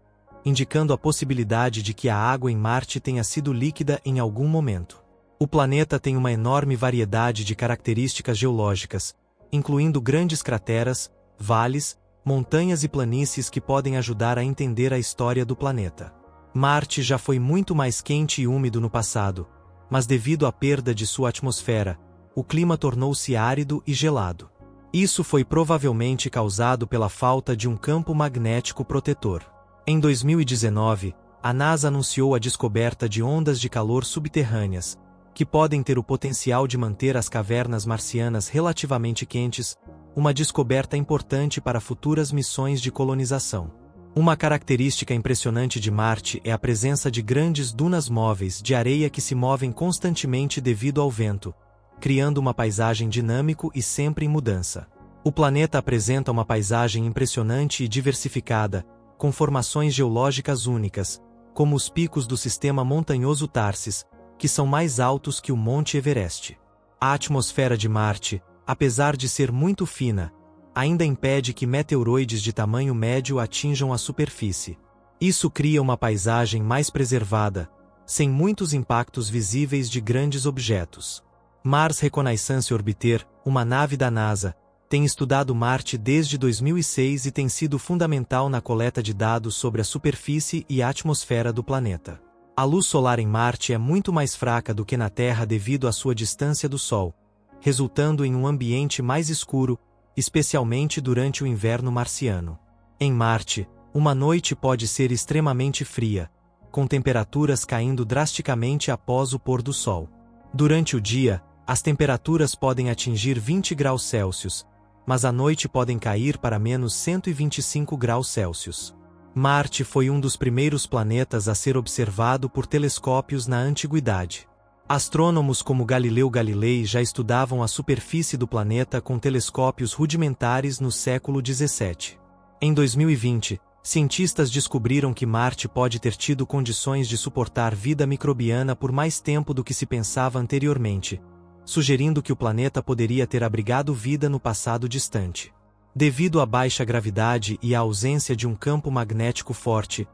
indicando a possibilidade de que a água em Marte tenha sido líquida em algum momento. O planeta tem uma enorme variedade de características geológicas, incluindo grandes crateras, vales, montanhas e planícies que podem ajudar a entender a história do planeta. Marte já foi muito mais quente e úmido no passado, mas devido à perda de sua atmosfera, o clima tornou-se árido e gelado. Isso foi provavelmente causado pela falta de um campo magnético protetor. Em 2019, a NASA anunciou a descoberta de ondas de calor subterrâneas, que podem ter o potencial de manter as cavernas marcianas relativamente quentes, uma descoberta importante para futuras missões de colonização. Uma característica impressionante de Marte é a presença de grandes dunas móveis de areia que se movem constantemente devido ao vento, criando uma paisagem dinâmica e sempre em mudança. O planeta apresenta uma paisagem impressionante e diversificada, com formações geológicas únicas, como os picos do sistema montanhoso Tarsis, que são mais altos que o Monte Everest. A atmosfera de Marte, apesar de ser muito fina, ainda impede que meteoroides de tamanho médio atinjam a superfície. Isso cria uma paisagem mais preservada, sem muitos impactos visíveis de grandes objetos. Mars Reconnaissance Orbiter, uma nave da NASA, tem estudado Marte desde 2006 e tem sido fundamental na coleta de dados sobre a superfície e a atmosfera do planeta. A luz solar em Marte é muito mais fraca do que na Terra devido à sua distância do Sol, resultando em um ambiente mais escuro, especialmente durante o inverno marciano. Em Marte, uma noite pode ser extremamente fria, com temperaturas caindo drasticamente após o pôr do sol. Durante o dia, as temperaturas podem atingir 20 graus Celsius, mas à noite podem cair para menos 125 graus Celsius. Marte foi um dos primeiros planetas a ser observado por telescópios na antiguidade. Astrônomos como Galileu Galilei já estudavam a superfície do planeta com telescópios rudimentares no século XVII. Em 2020, cientistas descobriram que Marte pode ter tido condições de suportar vida microbiana por mais tempo do que se pensava anteriormente, sugerindo que o planeta poderia ter abrigado vida no passado distante. Devido à baixa gravidade e à ausência de um campo magnético forte,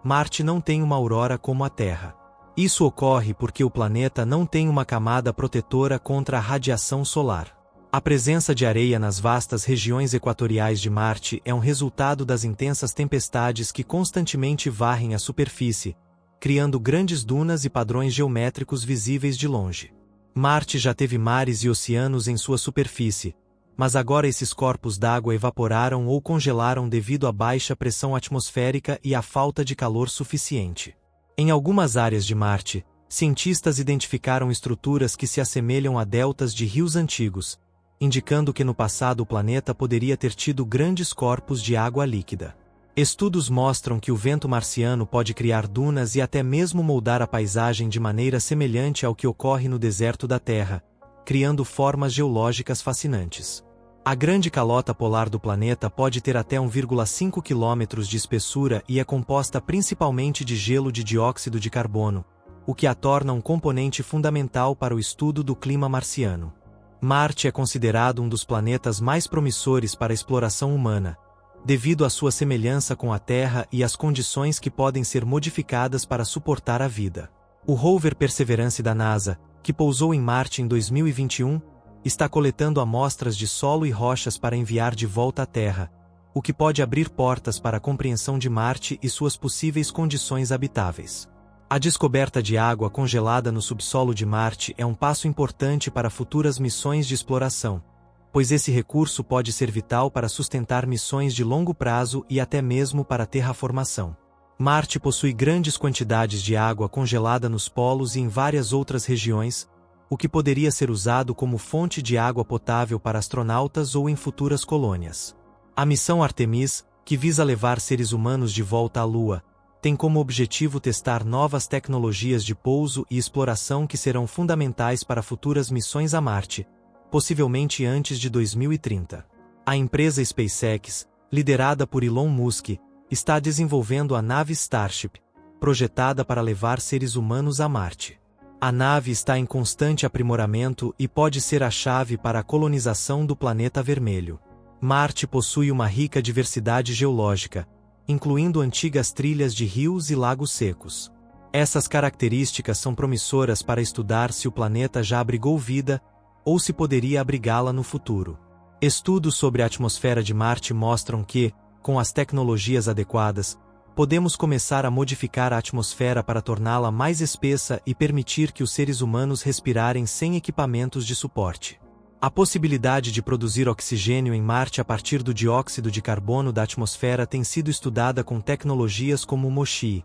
Marte não tem uma aurora como a Terra. Isso ocorre porque o planeta não tem uma camada protetora contra a radiação solar. A presença de areia nas vastas regiões equatoriais de Marte é um resultado das intensas tempestades que constantemente varrem a superfície, criando grandes dunas e padrões geométricos visíveis de longe. Marte já teve mares e oceanos em sua superfície, mas agora esses corpos d'água evaporaram ou congelaram devido à baixa pressão atmosférica e à falta de calor suficiente. Em algumas áreas de Marte, cientistas identificaram estruturas que se assemelham a deltas de rios antigos, indicando que no passado o planeta poderia ter tido grandes corpos de água líquida. Estudos mostram que o vento marciano pode criar dunas e até mesmo moldar a paisagem de maneira semelhante ao que ocorre no deserto da Terra, criando formas geológicas fascinantes. A grande calota polar do planeta pode ter até 1,5 km de espessura e é composta principalmente de gelo de dióxido de carbono, o que a torna um componente fundamental para o estudo do clima marciano. Marte é considerado um dos planetas mais promissores para a exploração humana, devido à sua semelhança com a Terra e às condições que podem ser modificadas para suportar a vida. O rover Perseverance da NASA, que pousou em Marte em 2021, está coletando amostras de solo e rochas para enviar de volta à Terra, o que pode abrir portas para a compreensão de Marte e suas possíveis condições habitáveis. A descoberta de água congelada no subsolo de Marte é um passo importante para futuras missões de exploração, pois esse recurso pode ser vital para sustentar missões de longo prazo e até mesmo para a terraformação. Marte possui grandes quantidades de água congelada nos polos e em várias outras regiões, o que poderia ser usado como fonte de água potável para astronautas ou em futuras colônias. A missão Artemis, que visa levar seres humanos de volta à Lua, tem como objetivo testar novas tecnologias de pouso e exploração que serão fundamentais para futuras missões a Marte, possivelmente antes de 2030. A empresa SpaceX, liderada por Elon Musk, está desenvolvendo a nave Starship, projetada para levar seres humanos a Marte. A nave está em constante aprimoramento e pode ser a chave para a colonização do planeta vermelho. Marte possui uma rica diversidade geológica, incluindo antigas trilhas de rios e lagos secos. Essas características são promissoras para estudar se o planeta já abrigou vida ou se poderia abrigá-la no futuro. Estudos sobre a atmosfera de Marte mostram que, com as tecnologias adequadas, podemos começar a modificar a atmosfera para torná-la mais espessa e permitir que os seres humanos respirarem sem equipamentos de suporte. A possibilidade de produzir oxigênio em Marte a partir do dióxido de carbono da atmosfera tem sido estudada com tecnologias como o MOXIE,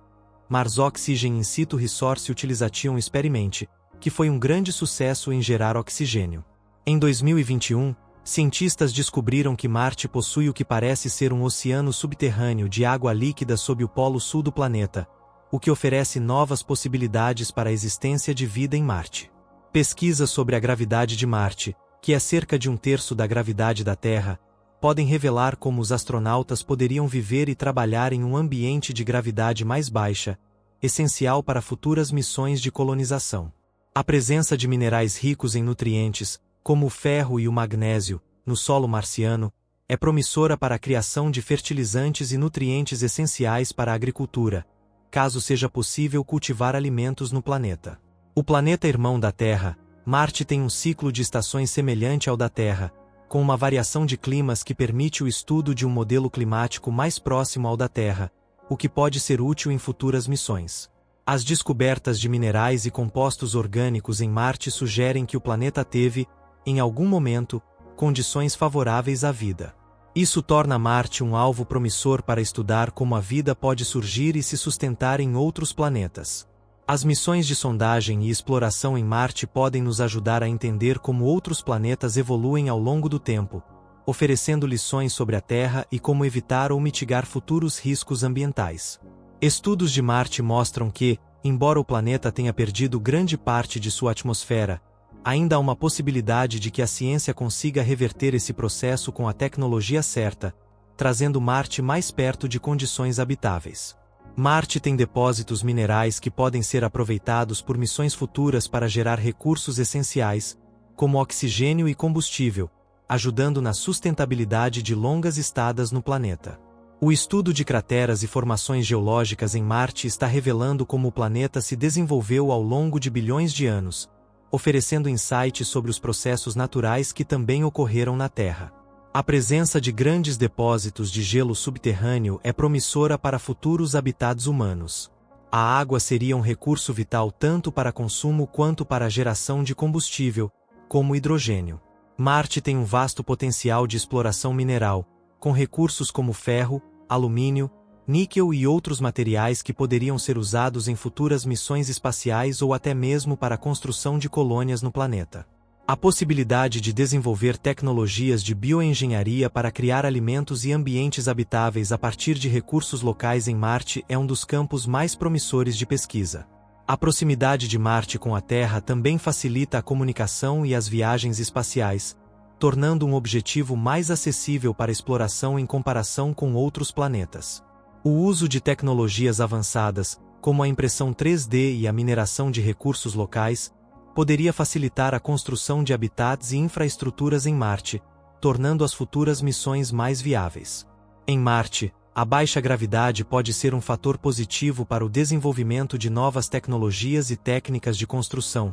Mars Oxygen In Situ Resource Utilization Experiment, que foi um grande sucesso em gerar oxigênio. Em 2021, cientistas descobriram que Marte possui o que parece ser um oceano subterrâneo de água líquida sob o polo sul do planeta, o que oferece novas possibilidades para a existência de vida em Marte. Pesquisas sobre a gravidade de Marte, que é cerca de 1/3 da gravidade da Terra, podem revelar como os astronautas poderiam viver e trabalhar em um ambiente de gravidade mais baixa, essencial para futuras missões de colonização. A presença de minerais ricos em nutrientes, como o ferro e o magnésio, no solo marciano, é promissora para a criação de fertilizantes e nutrientes essenciais para a agricultura, caso seja possível cultivar alimentos no planeta. O planeta irmão da Terra, Marte tem um ciclo de estações semelhante ao da Terra, com uma variação de climas que permite o estudo de um modelo climático mais próximo ao da Terra, o que pode ser útil em futuras missões. As descobertas de minerais e compostos orgânicos em Marte sugerem que o planeta teve, em algum momento, condições favoráveis à vida. Isso torna Marte um alvo promissor para estudar como a vida pode surgir e se sustentar em outros planetas. As missões de sondagem e exploração em Marte podem nos ajudar a entender como outros planetas evoluem ao longo do tempo, oferecendo lições sobre a Terra e como evitar ou mitigar futuros riscos ambientais. Estudos de Marte mostram que, embora o planeta tenha perdido grande parte de sua atmosfera, ainda há uma possibilidade de que a ciência consiga reverter esse processo com a tecnologia certa, trazendo Marte mais perto de condições habitáveis. Marte tem depósitos minerais que podem ser aproveitados por missões futuras para gerar recursos essenciais, como oxigênio e combustível, ajudando na sustentabilidade de longas estadas no planeta. O estudo de crateras e formações geológicas em Marte está revelando como o planeta se desenvolveu ao longo de bilhões de anos, oferecendo insights sobre os processos naturais que também ocorreram na Terra. A presença de grandes depósitos de gelo subterrâneo é promissora para futuros habitats humanos. A água seria um recurso vital tanto para consumo quanto para a geração de combustível, como hidrogênio. Marte tem um vasto potencial de exploração mineral, com recursos como ferro, alumínio, níquel e outros materiais que poderiam ser usados em futuras missões espaciais ou até mesmo para a construção de colônias no planeta. A possibilidade de desenvolver tecnologias de bioengenharia para criar alimentos e ambientes habitáveis a partir de recursos locais em Marte é um dos campos mais promissores de pesquisa. A proximidade de Marte com a Terra também facilita a comunicação e as viagens espaciais, tornando um objetivo mais acessível para exploração em comparação com outros planetas. O uso de tecnologias avançadas, como a impressão 3D e a mineração de recursos locais, poderia facilitar a construção de habitats e infraestruturas em Marte, tornando as futuras missões mais viáveis. Em Marte, a baixa gravidade pode ser um fator positivo para o desenvolvimento de novas tecnologias e técnicas de construção,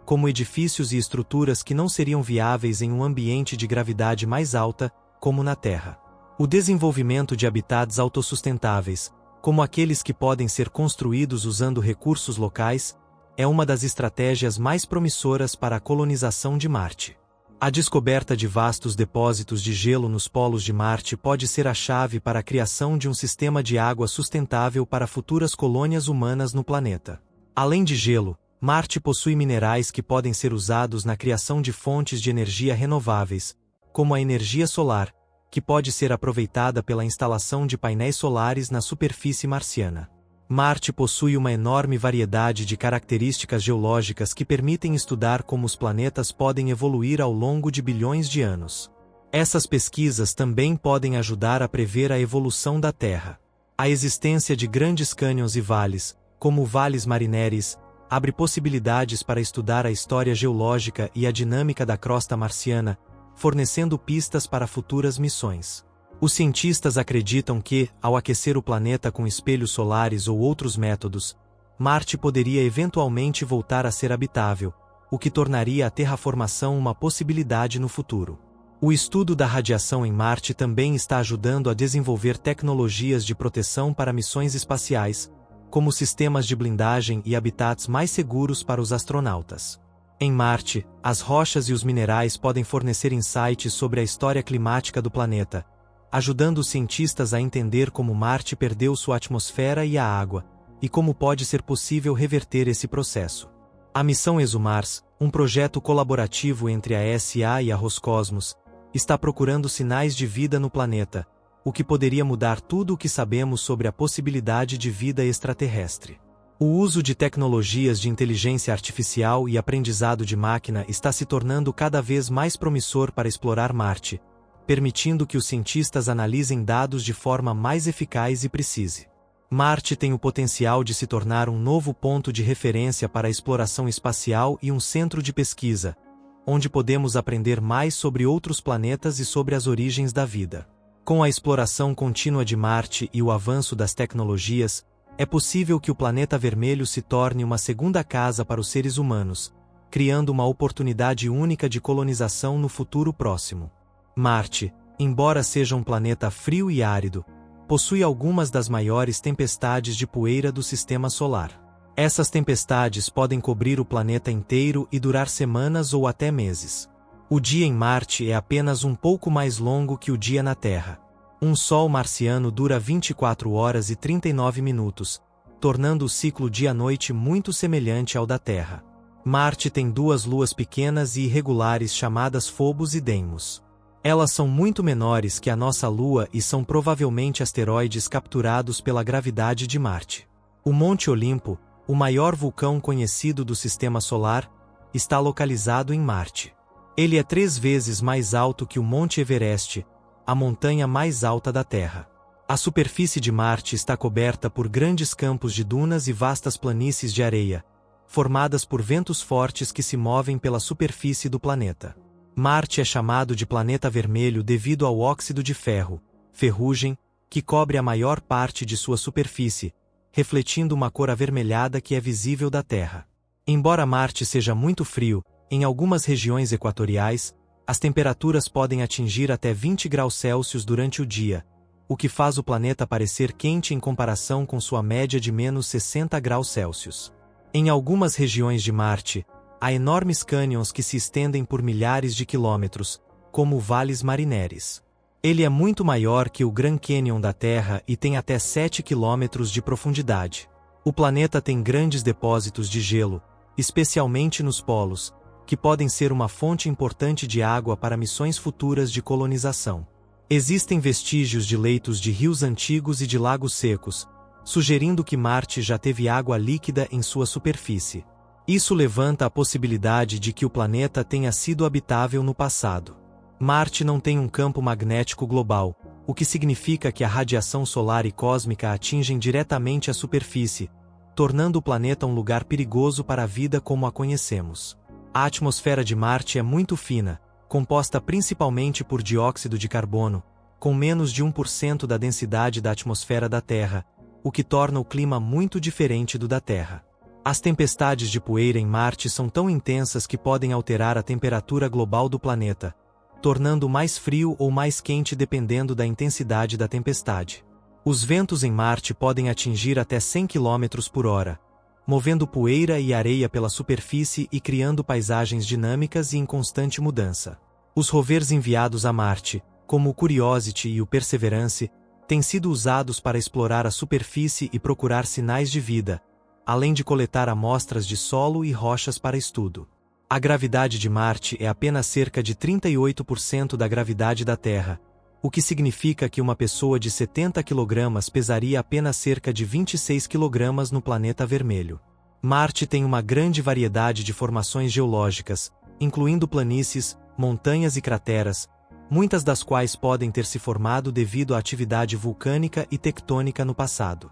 como edifícios e estruturas que não seriam viáveis em um ambiente de gravidade mais alta, como na Terra. O desenvolvimento de habitats autossustentáveis, como aqueles que podem ser construídos usando recursos locais, é uma das estratégias mais promissoras para a colonização de Marte. A descoberta de vastos depósitos de gelo nos polos de Marte pode ser a chave para a criação de um sistema de água sustentável para futuras colônias humanas no planeta. Além de gelo, Marte possui minerais que podem ser usados na criação de fontes de energia renováveis, como a energia solar, que pode ser aproveitada pela instalação de painéis solares na superfície marciana. Marte possui uma enorme variedade de características geológicas que permitem estudar como os planetas podem evoluir ao longo de bilhões de anos. Essas pesquisas também podem ajudar a prever a evolução da Terra. A existência de grandes cânions e vales, como vales marineris, abre possibilidades para estudar a história geológica e a dinâmica da crosta marciana, fornecendo pistas para futuras missões. Os cientistas acreditam que, ao aquecer o planeta com espelhos solares ou outros métodos, Marte poderia eventualmente voltar a ser habitável, o que tornaria a terraformação uma possibilidade no futuro. O estudo da radiação em Marte também está ajudando a desenvolver tecnologias de proteção para missões espaciais, como sistemas de blindagem e habitats mais seguros para os astronautas. Em Marte, as rochas e os minerais podem fornecer insights sobre a história climática do planeta, ajudando os cientistas a entender como Marte perdeu sua atmosfera e a água, e como pode ser possível reverter esse processo. A missão ExoMars, um projeto colaborativo entre a ESA e a Roscosmos, está procurando sinais de vida no planeta, o que poderia mudar tudo o que sabemos sobre a possibilidade de vida extraterrestre. O uso de tecnologias de inteligência artificial e aprendizado de máquina está se tornando cada vez mais promissor para explorar Marte, permitindo que os cientistas analisem dados de forma mais eficaz e precisa. Marte tem o potencial de se tornar um novo ponto de referência para a exploração espacial e um centro de pesquisa, onde podemos aprender mais sobre outros planetas e sobre as origens da vida. Com a exploração contínua de Marte e o avanço das tecnologias, é possível que o planeta vermelho se torne uma segunda casa para os seres humanos, criando uma oportunidade única de colonização no futuro próximo. Marte, embora seja um planeta frio e árido, possui algumas das maiores tempestades de poeira do Sistema Solar. Essas tempestades podem cobrir o planeta inteiro e durar semanas ou até meses. O dia em Marte é apenas um pouco mais longo que o dia na Terra. Um Sol marciano dura 24 horas e 39 minutos, tornando o ciclo dia-noite muito semelhante ao da Terra. Marte tem duas luas pequenas e irregulares chamadas Phobos e Deimos. Elas são muito menores que a nossa Lua e são provavelmente asteroides capturados pela gravidade de Marte. O Monte Olimpo, o maior vulcão conhecido do Sistema Solar, está localizado em Marte. Ele é 3 vezes mais alto que o Monte Everest, a montanha mais alta da Terra. A superfície de Marte está coberta por grandes campos de dunas e vastas planícies de areia, formadas por ventos fortes que se movem pela superfície do planeta. Marte é chamado de planeta vermelho devido ao óxido de ferro, ferrugem, que cobre a maior parte de sua superfície, refletindo uma cor avermelhada que é visível da Terra. Embora Marte seja muito frio, em algumas regiões equatoriais, as temperaturas podem atingir até 20 graus Celsius durante o dia, o que faz o planeta parecer quente em comparação com sua média de menos 60 graus Celsius. Em algumas regiões de Marte, há enormes cânions que se estendem por milhares de quilômetros, como vales marineris. Ele é muito maior que o Grand Canyon da Terra e tem até 7 quilômetros de profundidade. O planeta tem grandes depósitos de gelo, especialmente nos polos, que podem ser uma fonte importante de água para missões futuras de colonização. Existem vestígios de leitos de rios antigos e de lagos secos, sugerindo que Marte já teve água líquida em sua superfície. Isso levanta a possibilidade de que o planeta tenha sido habitável no passado. Marte não tem um campo magnético global, o que significa que a radiação solar e cósmica atingem diretamente a superfície, tornando o planeta um lugar perigoso para a vida como a conhecemos. A atmosfera de Marte é muito fina, composta principalmente por dióxido de carbono, com menos de 1% da densidade da atmosfera da Terra, o que torna o clima muito diferente do da Terra. As tempestades de poeira em Marte são tão intensas que podem alterar a temperatura global do planeta, tornando mais frio ou mais quente dependendo da intensidade da tempestade. Os ventos em Marte podem atingir até 100 km por hora, movendo poeira e areia pela superfície e criando paisagens dinâmicas e em constante mudança. Os rovers enviados a Marte, como o Curiosity e o Perseverance, têm sido usados para explorar a superfície e procurar sinais de vida, além de coletar amostras de solo e rochas para estudo. A gravidade de Marte é apenas cerca de 38% da gravidade da Terra, o que significa que uma pessoa de 70 kg pesaria apenas cerca de 26 kg no planeta vermelho. Marte tem uma grande variedade de formações geológicas, incluindo planícies, montanhas e crateras, muitas das quais podem ter se formado devido à atividade vulcânica e tectônica no passado.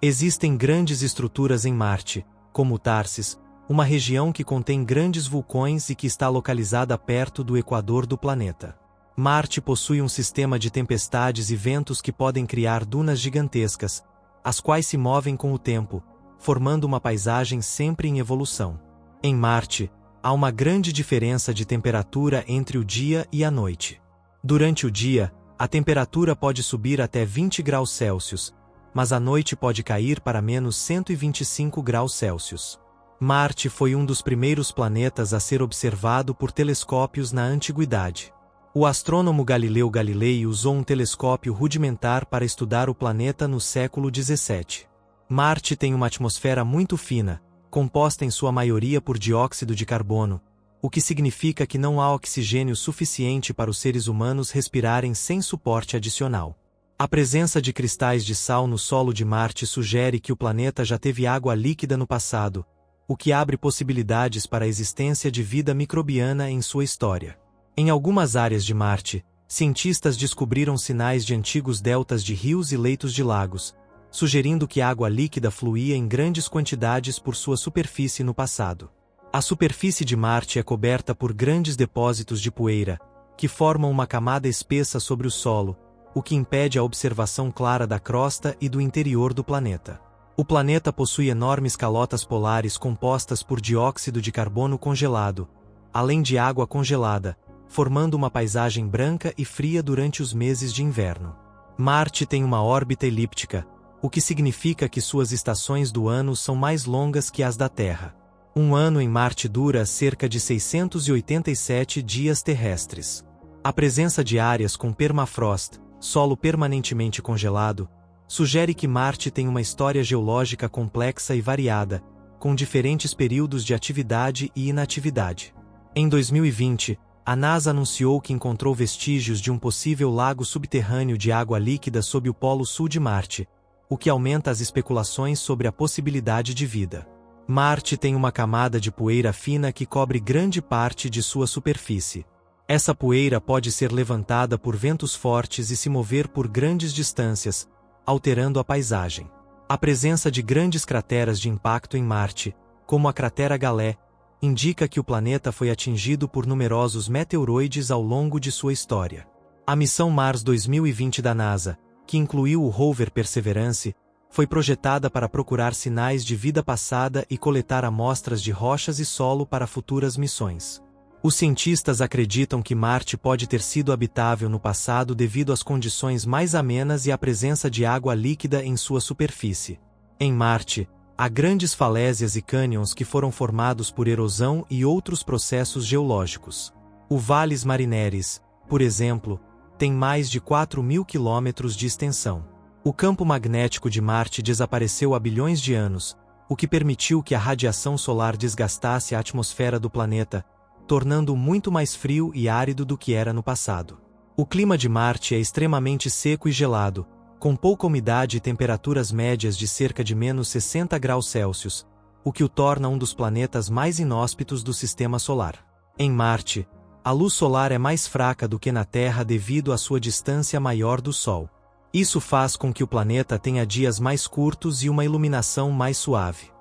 Existem grandes estruturas em Marte, como Tharsis, uma região que contém grandes vulcões e que está localizada perto do equador do planeta. Marte possui um sistema de tempestades e ventos que podem criar dunas gigantescas, as quais se movem com o tempo, formando uma paisagem sempre em evolução. Em Marte, há uma grande diferença de temperatura entre o dia e a noite. Durante o dia, a temperatura pode subir até 20 graus Celsius, mas à noite pode cair para menos 125 graus Celsius. Marte foi um dos primeiros planetas a ser observado por telescópios na antiguidade. O astrônomo Galileu Galilei usou um telescópio rudimentar para estudar o planeta no século XVII. Marte tem uma atmosfera muito fina, composta em sua maioria por dióxido de carbono, o que significa que não há oxigênio suficiente para os seres humanos respirarem sem suporte adicional. A presença de cristais de sal no solo de Marte sugere que o planeta já teve água líquida no passado, o que abre possibilidades para a existência de vida microbiana em sua história. Em algumas áreas de Marte, cientistas descobriram sinais de antigos deltas de rios e leitos de lagos, sugerindo que água líquida fluía em grandes quantidades por sua superfície no passado. A superfície de Marte é coberta por grandes depósitos de poeira, que formam uma camada espessa sobre o solo, o que impede a observação clara da crosta e do interior do planeta. O planeta possui enormes calotas polares compostas por dióxido de carbono congelado, além de água congelada, formando uma paisagem branca e fria durante os meses de inverno. Marte tem uma órbita elíptica, o que significa que suas estações do ano são mais longas que as da Terra. Um ano em Marte dura cerca de 687 dias terrestres. A presença de áreas com permafrost, solo permanentemente congelado, sugere que Marte tem uma história geológica complexa e variada, com diferentes períodos de atividade e inatividade. Em 2020, a NASA anunciou que encontrou vestígios de um possível lago subterrâneo de água líquida sob o polo sul de Marte, o que aumenta as especulações sobre a possibilidade de vida. Marte tem uma camada de poeira fina que cobre grande parte de sua superfície. Essa poeira pode ser levantada por ventos fortes e se mover por grandes distâncias, alterando a paisagem. A presença de grandes crateras de impacto em Marte, como a cratera Galé, indica que o planeta foi atingido por numerosos meteoroides ao longo de sua história. A missão Mars 2020 da NASA, que incluiu o rover Perseverance, foi projetada para procurar sinais de vida passada e coletar amostras de rochas e solo para futuras missões. Os cientistas acreditam que Marte pode ter sido habitável no passado devido às condições mais amenas e à presença de água líquida em sua superfície. Em Marte, há grandes falésias e cânions que foram formados por erosão e outros processos geológicos. O Valles Marineris, por exemplo, tem mais de 4.000 quilômetros de extensão. O campo magnético de Marte desapareceu há bilhões de anos, o que permitiu que a radiação solar desgastasse a atmosfera do planeta, tornando-o muito mais frio e árido do que era no passado. O clima de Marte é extremamente seco e gelado, com pouca umidade e temperaturas médias de cerca de menos 60 graus Celsius, o que o torna um dos planetas mais inóspitos do Sistema Solar. Em Marte, a luz solar é mais fraca do que na Terra devido à sua distância maior do Sol. Isso faz com que o planeta tenha dias mais curtos e uma iluminação mais suave.